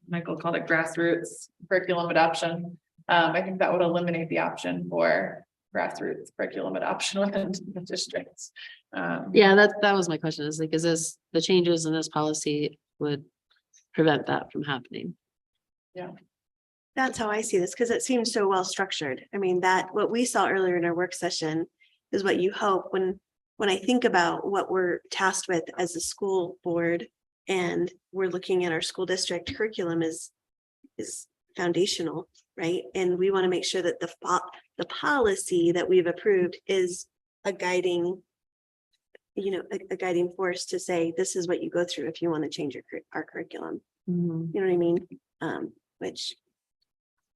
Michael called it grassroots curriculum adoption. I think that would eliminate the option for grassroots curriculum adoption within the districts. Yeah, that was my question, is like, is this, the changes in this policy would prevent that from happening? That's how I see this, because it seems so well structured. I mean, what we saw earlier in our work session is what you hope when I think about what we're tasked with as a school board, and we're looking at our school district curriculum is foundational, right? And we want to make sure that the policy that we've approved is a guiding, a guiding force to say, this is what you go through if you want to change our curriculum. You know what I mean? Which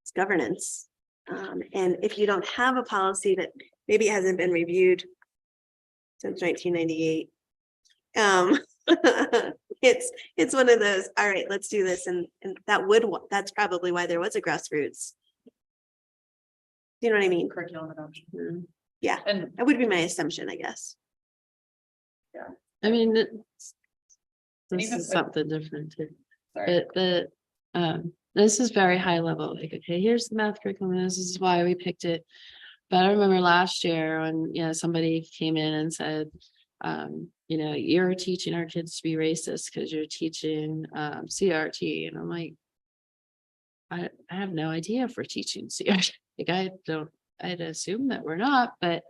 is governance. And if you don't have a policy that maybe hasn't been reviewed since 1998, it's one of those, all right, let's do this. And that's probably why there was a grassroots. You know what I mean? Curriculum adoption. Yeah, And that would be my assumption, I guess. I mean, this even is with- something different too. sorry. But this is very high level, like, okay, here's the math curriculum, this is why we picked it. But I remember last year when, somebody came in and said, you're teaching our kids to be racist because you're teaching CRT. And I'm like, I have no idea if we're teaching CRT. Like, I'd assume that we're not, but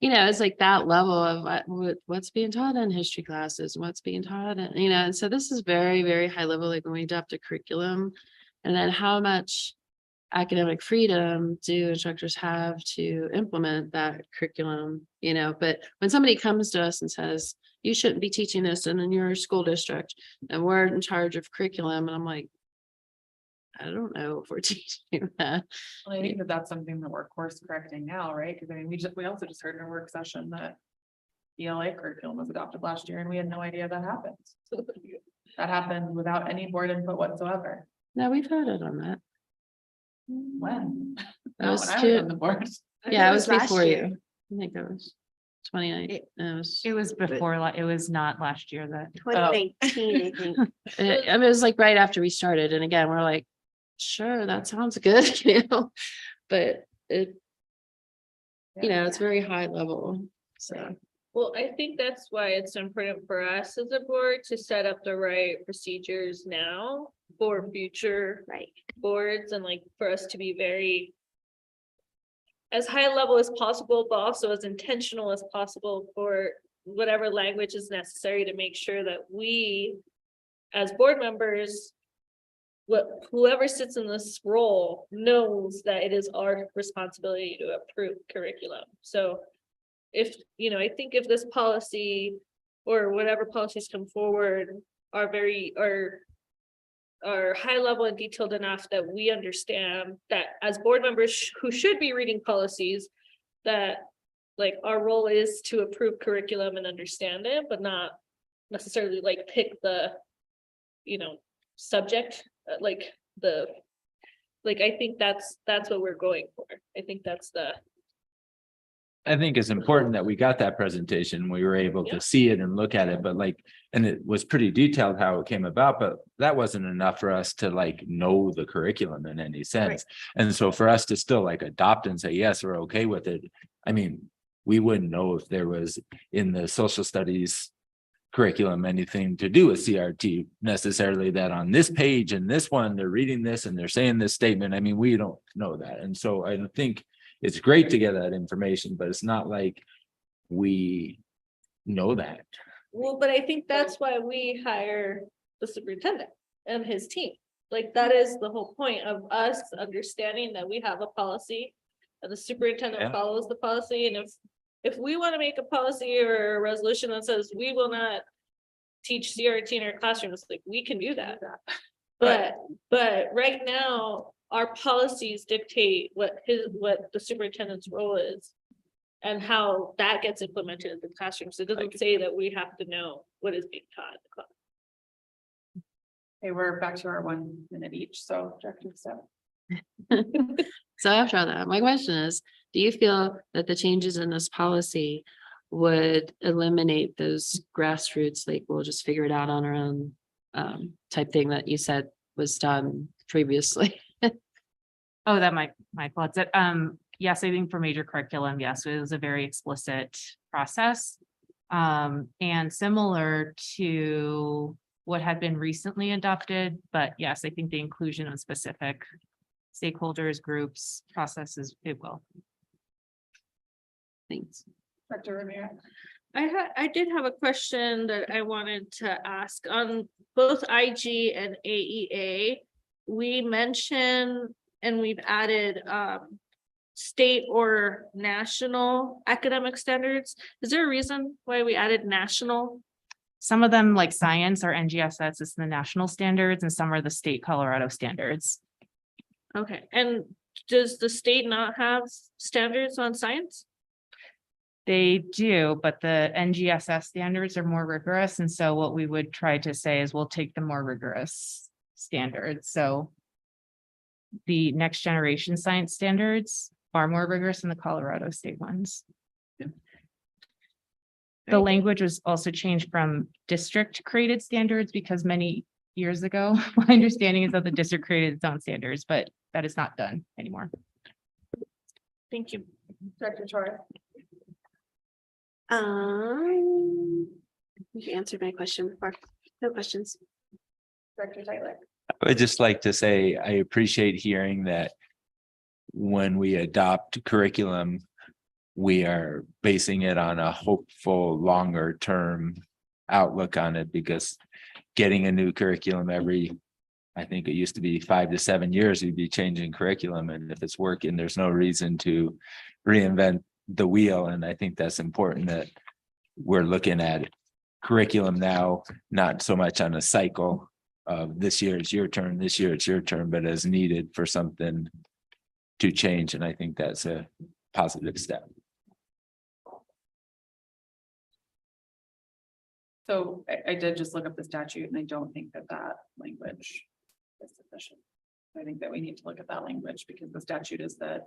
it's like that level of what's being taught in history classes, what's being taught, and and so this is very, very high level, like when we adopt a curriculum, and then how much academic freedom do instructors have to implement that curriculum, you know? But when somebody comes to us and says, you shouldn't be teaching this in your school district, and we're in charge of curriculum, and I'm like, I don't know if we're teaching that. Well, I think that that's something that we're course correcting now, right? Because I mean, we also just heard in a work session that ELA curriculum was adopted last year and we had no idea that happened. That happened without any board input whatsoever. No, we've had it on that. When? That Not was when I was two- on the board. Yeah, it was last before year. you. I think it was 29. It was, It was before, it was not last year that. 2019, I think. I mean, it was like right after we started. And again, we're like, sure, that sounds good, you know, but it, you know, it's very high level. So, Well, I think that's why it's important for us as a board to set up the right procedures now for future Right. boards, and like for us to be very as high level as possible, but also as intentional as possible for whatever language is necessary to make sure that we, as board members, whoever sits in this role knows that it is our responsibility to approve curriculum. So if, you know, I think if this policy or whatever policies come forward are are high level and detailed enough that we understand that as board members who should be reading policies, that like our role is to approve curriculum and understand it, but not necessarily like pick the, you know, subject, I think that's what we're going for. I think that's the. I think it's important that we got that presentation. We were able Yeah. to see it and look at it, but like, and it was pretty detailed how it came about, but that wasn't enough for us to like know the curriculum in any sense. And so for us to still like adopt and say, yes, we're okay with it. I mean, we wouldn't know if there was in the social studies curriculum anything to do with CRT necessarily, that on this page and this one, they're reading this and they're saying this statement. I mean, we don't know that. And so I think it's great to get that information, but it's not like we know that. Well, but I think that's why we hire the superintendent and his team. Like, that is the whole point of us understanding that we have a policy and the superintendent Yeah. follows the policy. And if we want to make a policy or a resolution that says we will not teach CRT in our classrooms, like, we can do that. But right now, our policies dictate what the superintendent's role is and how that gets implemented in the classroom. So it doesn't say that we have to know what is being taught in the class. Okay, we're back to our 1 minute each, so Director Step. so after that, my question is, do you feel that the changes in this policy would eliminate those grassroots, like we'll just figure it out on our own type thing that you said was done previously? Oh, that might fault it. Yes, I think for major curriculum, yes, it was a very explicit process. And similar to what had been recently adopted, but yes, I think the inclusion of specific stakeholders, groups, processes, it will. Thanks. Director Ramirez. I did have a question that I wanted to ask on both IG and AEA. We mentioned and we've added state or national academic standards. Is there a reason why we added national? Some of them, like science or NGSS, is the national standards, and some are the state Colorado standards. Okay, and does the state not have standards on science? They do, but the NGSS standards are more rigorous. And so what we would try to say is we'll take the more rigorous standards. So the next generation science standards are more rigorous than the Colorado state ones. The language was also changed from district created standards because many years ago, my understanding is that the district created its own standards, but that is not done anymore. Thank you. Director Torres. You answered my question before. No questions. Director Zeitler. I would just like to say, I appreciate hearing that when we adopt curriculum, we are basing it on a hopeful longer term outlook on it, because getting a new curriculum every I think it used to be 5 to 7 years, you'd be changing curriculum, and if it's working, there's no reason to reinvent the wheel, and I think that's important that we're looking at curriculum now, not so much on a cycle of this year it's your turn, this year it's your turn, but as needed for something to change, and I think that's a positive step. So I did just look up the statute and I don't think that that language is sufficient. I think that we need to look at that language because the statute is that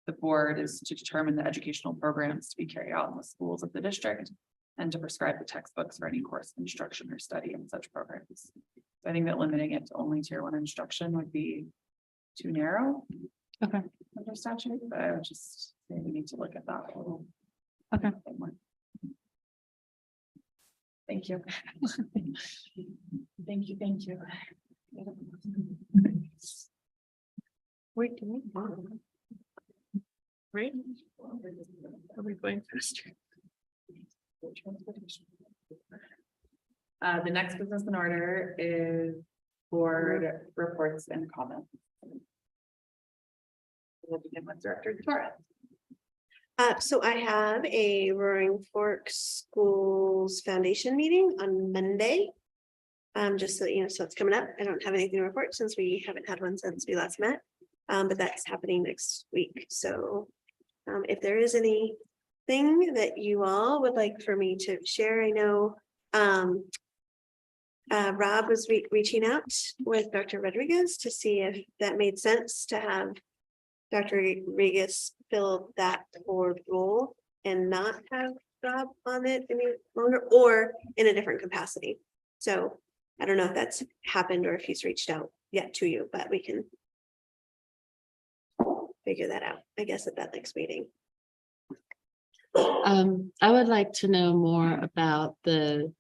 the board is to determine the educational programs to be carried out in the schools of the district and to prescribe the textbooks for any course of instruction or study in such programs. I think that limiting it to only tier 1 instruction would be too narrow. Okay. Under statute, but I would just say we need to look at that a little. Okay. more. Thank you. Thank you, thank you. Wait, can we? Right? Are we going faster? The next business in order is board reports and comments. We'll begin with Director Torres. So I have a Roaring Forks Schools Foundation meeting on Monday. Just so that you know, so it's coming up. I don't have anything to report since we haven't had one since we last met. But that's happening next week. So if there is anything that you all would like for me to share, I know Rob was reaching out with Dr. Rodriguez to see if that made sense to have Dr. Rodriguez fill that board role and not have Rob on it any longer or in a different capacity. So I don't know if that's happened or if he's reached out yet to you, but we can figure that out, I guess, at that next meeting. I would like to know more about the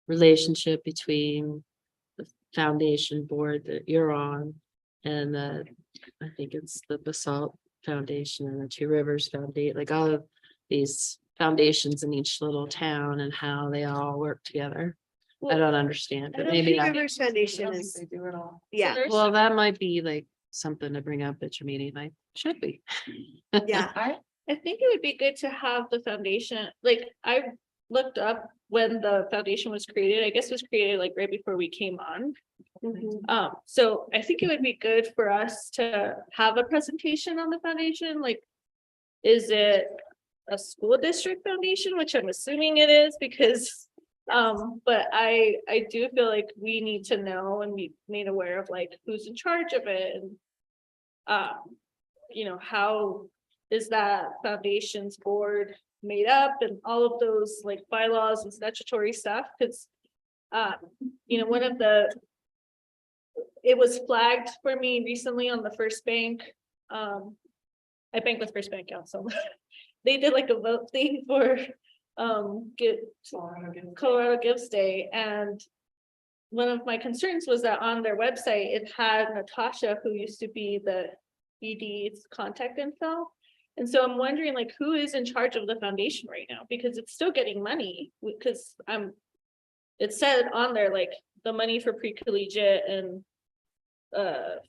relationship between the foundation board that you're on and the, I think it's the Basalt Foundation and the Two Rivers Foundation, like all of these foundations in each little town and how they all work together. I don't understand, I but know maybe Two I, Rivers Foundation is, They do it all. yeah, well, that might be like something to bring up at your meeting, like, should be. yeah. I think it would be good to have the foundation, like, I looked up when the foundation was created, I guess it was created like right before we came on. Mhm. So I think it would be good for us to have a presentation on the foundation, like. Is it a school district foundation, which I'm assuming it is because, but I do feel like we need to know and be made aware of like who's in charge of it and. You know, how is that foundation's board made up and all of those like bylaws and statutory stuff, because. You know, one of the. It was flagged for me recently on the First Bank. I bank with First Bank Council. They did like a vote thing for Colorado Gives Day, and one of my concerns was that on their website, it had Natasha, who used to be the ED's contact info. And so I'm wondering like who is in charge of the foundation right now, because it's still getting money, because it said on there like the money for pre-collegiate and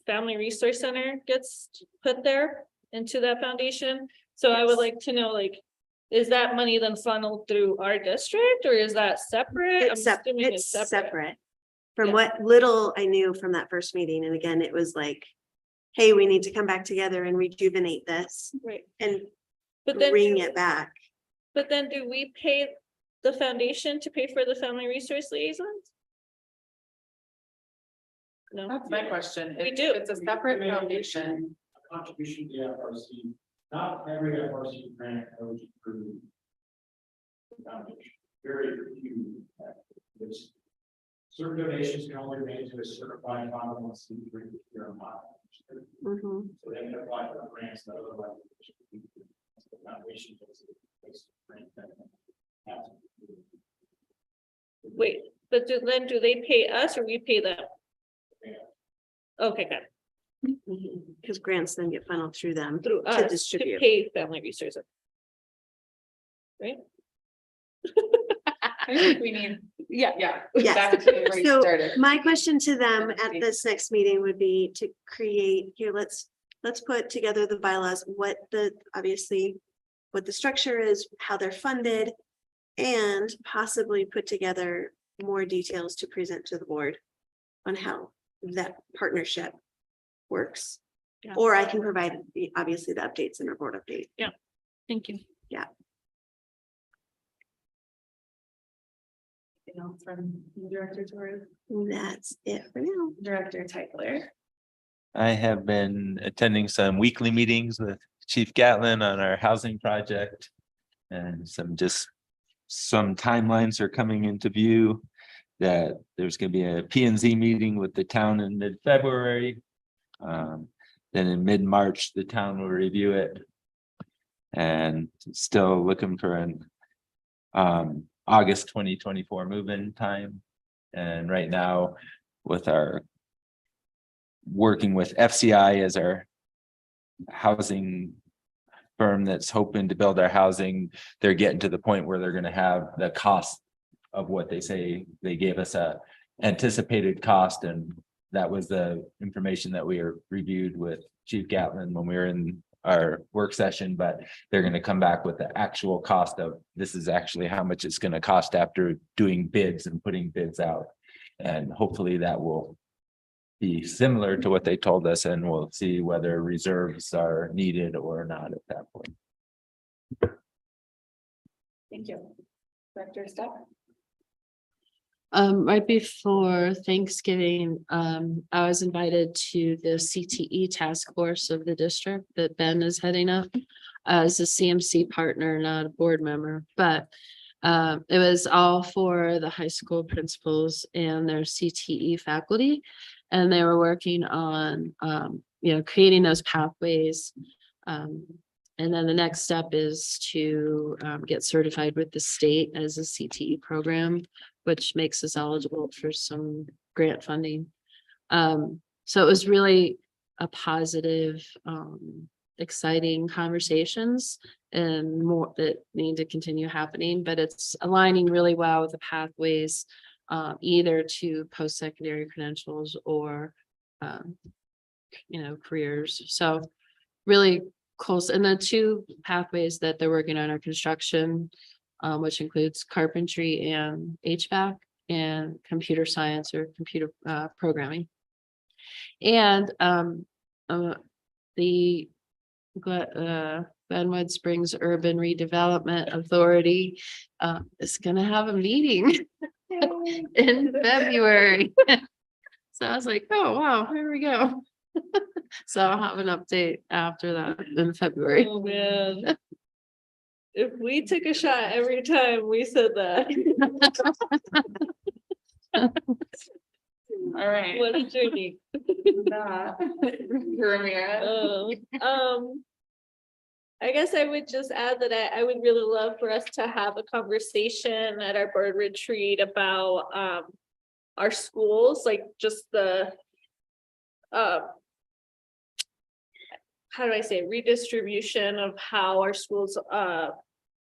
Family Resource Center gets put there into that foundation. So I would like to know, like, is that money then funneled through our district or is that separate? It's assuming it's separate. From Yeah. what little I knew from that first meeting, and again, it was like, hey, we need to come back together and rejuvenate this Right, and but then, bring it back. but then do we pay the foundation to pay for the family resource liaisons? No, That's my question. We If do. It's a separate foundation. Contribution to the FRC, not every FRC grant goes through. the foundation. Very few. It's certain donations can only be made to a certified 501c3 here in Ohio. Mhm. So they can apply for grants that otherwise. The foundation does it. wait, but then do they pay us or we pay them? Okay, good, Because grants then get funneled through them through to us to distribute. pay family resources. Right? I think we need, Yeah. yeah. Yes. Back to where you So started. my question to them at this next meeting would be to create, here, let's put together the bylaws, obviously, what the structure is, how they're funded, and possibly put together more details to present to the board on how that partnership works. Yeah. Or I can provide obviously the updates in our board update. Thank you. Anything else from Director Torres? That's it for now. Director Titler. I have been attending some weekly meetings with Chief Gatlin on our housing project. And some timelines are coming into view. That there's gonna be a P and Z meeting with the town in mid-February. Then in mid-March, the town will review it. And still looking for an August 2024 move-in time. And right now, with our working with FCI as our housing firm that's hoping to build our housing, they're getting to the point where they're gonna have the cost of what they say. They gave us a anticipated cost, and that was the information that we reviewed with Chief Gatlin when we were in our work session, but they're gonna come back with the actual cost of, this is actually how much it's gonna cost after doing bids and putting bids out. And hopefully that will be similar to what they told us, and we'll see whether reserves are needed or not at that point. Thank you. Director Stepp. Right before Thanksgiving, I was invited to the CTE task force of the district that Ben is heading up as a CMC partner, not a board member, but it was all for the high school principals and their CTE faculty. And they were working on, creating those pathways. And then the next step is to get certified with the state as a CTE program, which makes us eligible for some grant funding. So it was really a positive, exciting conversations and more that need to continue happening, but it's aligning really well with the pathways, either to post-secondary credentials or, careers. So really close. And the two pathways that they're working on are construction, which includes carpentry and HVAC, and computer science or computer programming. And the Benwood Springs Urban Redevelopment Authority is going to have a meeting in February. So I was like, oh, wow, here we go. So I'll have an update after that in February. Oh, man. If we took a shot every time we said that. All right. What a journey. Ramirez. I guess I would just add that I would really love for us to have a conversation at our board retreat about our schools, like just the how do I say, redistribution of how our schools,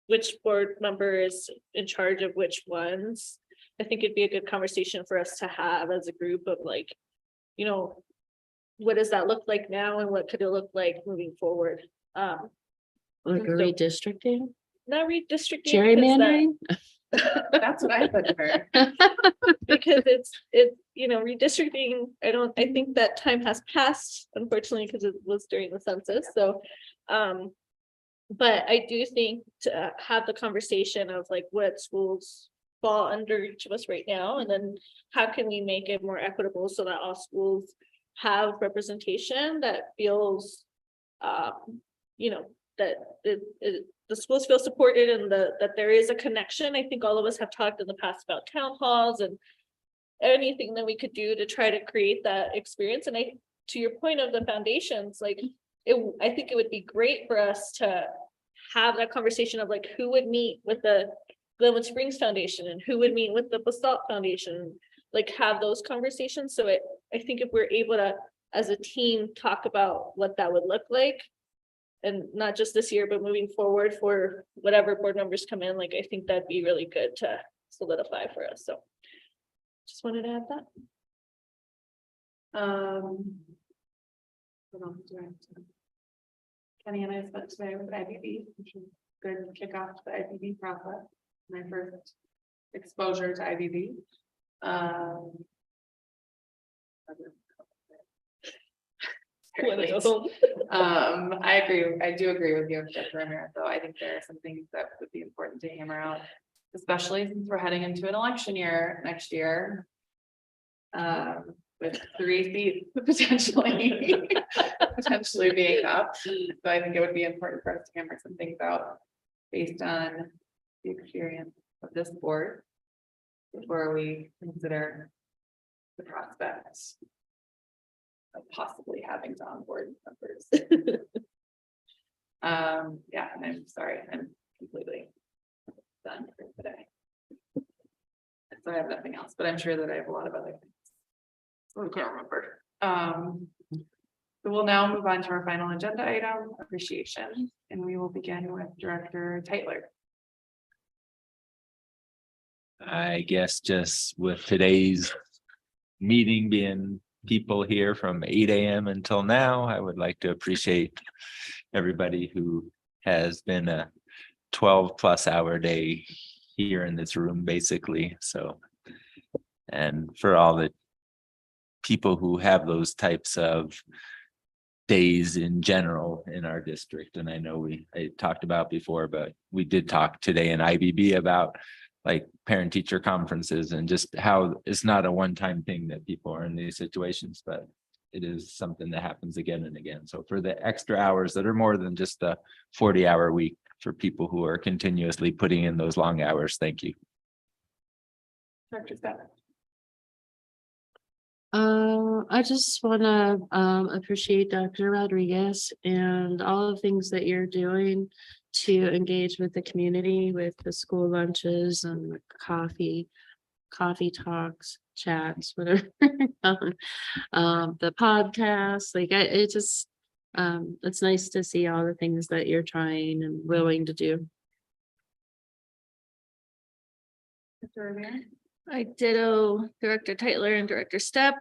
which board member is in charge of which ones. I think it'd be a good conversation for us to have as a group of like, what does that look like now and what could it look like moving forward? Like a redistricting, Not redistricting. gerrymandering. That's what I put her. Because it's redistricting. I think that time has passed, unfortunately, because it was during the census. So but I do think to have the conversation of like what schools fall under each of us right now, and then how can we make it more equitable so that all schools have representation that feels that the schools feel supported and that there is a connection. I think all of us have talked in the past about town halls and anything that we could do to try to create that experience. And to your point of the foundations, like I think it would be great for us to have that conversation of like who would meet with the Glenwood Springs Foundation and who would meet with the Basalt Foundation, like have those conversations. So I think if we're able to, as a team, talk about what that would look like, and not just this year, but moving forward for whatever board members come in, like I think that'd be really good to solidify for us, so. Just wanted to add that. What else do I have to- Kenny and I spent today with IBB, which was good kickoff to the IBB process. My first exposure to IBB. I agree. I do agree with you, Dr. Ramirez, though. I think there are some things that would be important to hammer out, especially since we're heading into an election year next year. With 3 seats potentially being up. So I think it would be important for us to hammer some things out based on the experience of this board before we consider the prospects of possibly having to onboard members. Yeah, and I'm sorry, I'm completely done for today. So I have nothing else, but I'm sure that I have a lot of other things. I can't remember. So we'll now move on to our final agenda item, appreciation, and we will begin with Director Tytler. I guess just with today's meeting being people here from 8 AM until now, I would like to appreciate everybody who has been a 12+ hour day here in this room, basically. So, and for all the people who have those types of days in general in our district. And I know I talked about before, but we did talk today in IBB about like parent teacher conferences and just how it's not a one-time thing that people are in these situations, but it is something that happens again and again. So for the extra hours that are more than just a 40-hour week for people who are continuously putting in those long hours, thank you. Dr. Scott. I just wanna appreciate Dr. Rodriguez and all the things that you're doing to engage with the community, with the school lunches and the coffee talks, chats, whatever. The podcast, like it just it's nice to see all the things that you're trying and willing to do. Dr. Ramirez. I ditto Director Tytler and Director Stepp.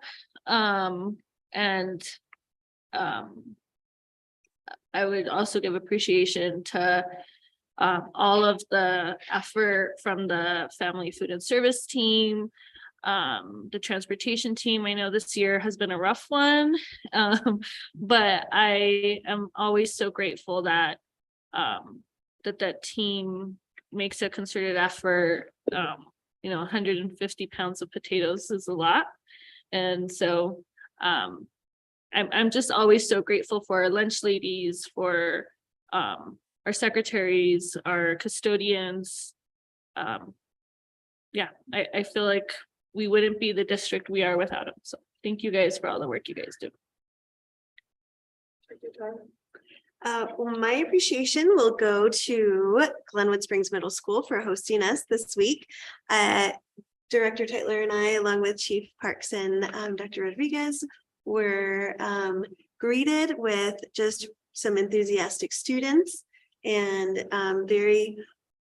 I would also give appreciation to all of the effort from the Family Food and Service team, the transportation team. I know this year has been a rough one, but I am always so grateful that that team makes a concerted effort. 150 pounds of potatoes is a lot. And so I'm just always so grateful for our lunch ladies, for our secretaries, our custodians. Yeah, I feel like we wouldn't be the district we are without them. So thank you guys for all the work you guys do. Well, my appreciation will go to Glenwood Springs Middle School for hosting us this week. Director Tytler and I, along with Chief Parks and Dr. Rodriguez, were greeted with just some enthusiastic students and very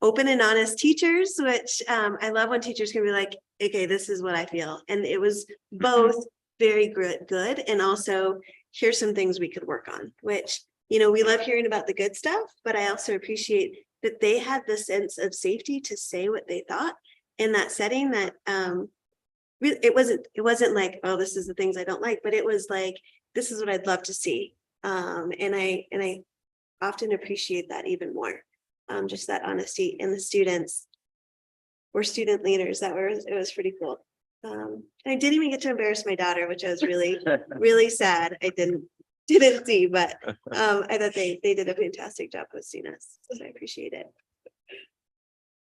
open and honest teachers, which I love when teachers can be like, okay, this is what I feel. And it was both very good and also here's some things we could work on, which we love hearing about the good stuff, but I also appreciate that they had the sense of safety to say what they thought in that setting. That it wasn't like, oh, this is the things I don't like, but it was like, this is what I'd love to see. And I often appreciate that even more. Just that honesty. And the students were student leaders. It was pretty cool. I didn't even get to embarrass my daughter, which I was really sad. I didn't see, but I thought they did a fantastic job hosting us, so I appreciate it.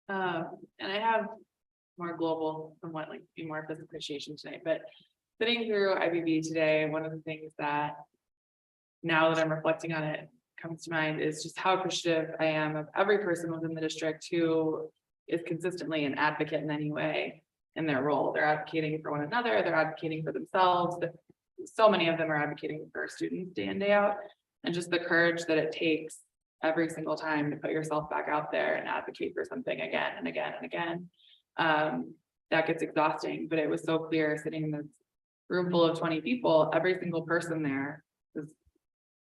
And I have more global, somewhat like be more of this appreciation tonight, but sitting through IBB today, one of the things that now that I'm reflecting on it comes to mind is just how appreciative I am of every person within the district who is consistently an advocate in any way in their role. They're advocating for one another, they're advocating for themselves. So many of them are advocating for students day in, day out, and just the courage that it takes every single time to put yourself back out there and advocate for something again and again and again. that gets exhausting, but it was so clear sitting in this room full of 20 people, every single person there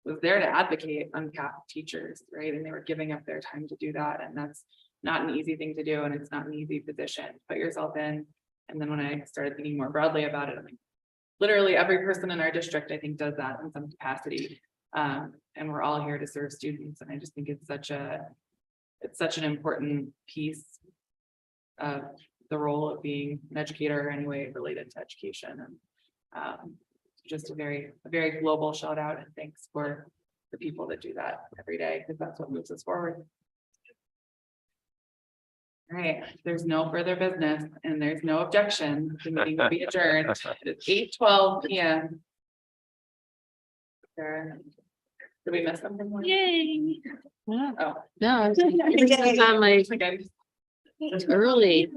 was there to advocate uncapped teachers, right? And they were giving up their time to do that. And that's not an easy thing to do. And it's not an easy position to put yourself in. And then when I started thinking more broadly about it, I'm like, literally every person in our district, I think, does that in some capacity. And we're all here to serve students. And I just think it's such an important piece of the role of being an educator anyway related to education. And just a very global shout out and thanks for the people that do that every day, because that's what moves us forward. All right, there's no further business and there's no objection. The meeting will be adjourned. It is 8:12 p.m. Did we miss something? Yay. Oh. No, I was on my Again. early.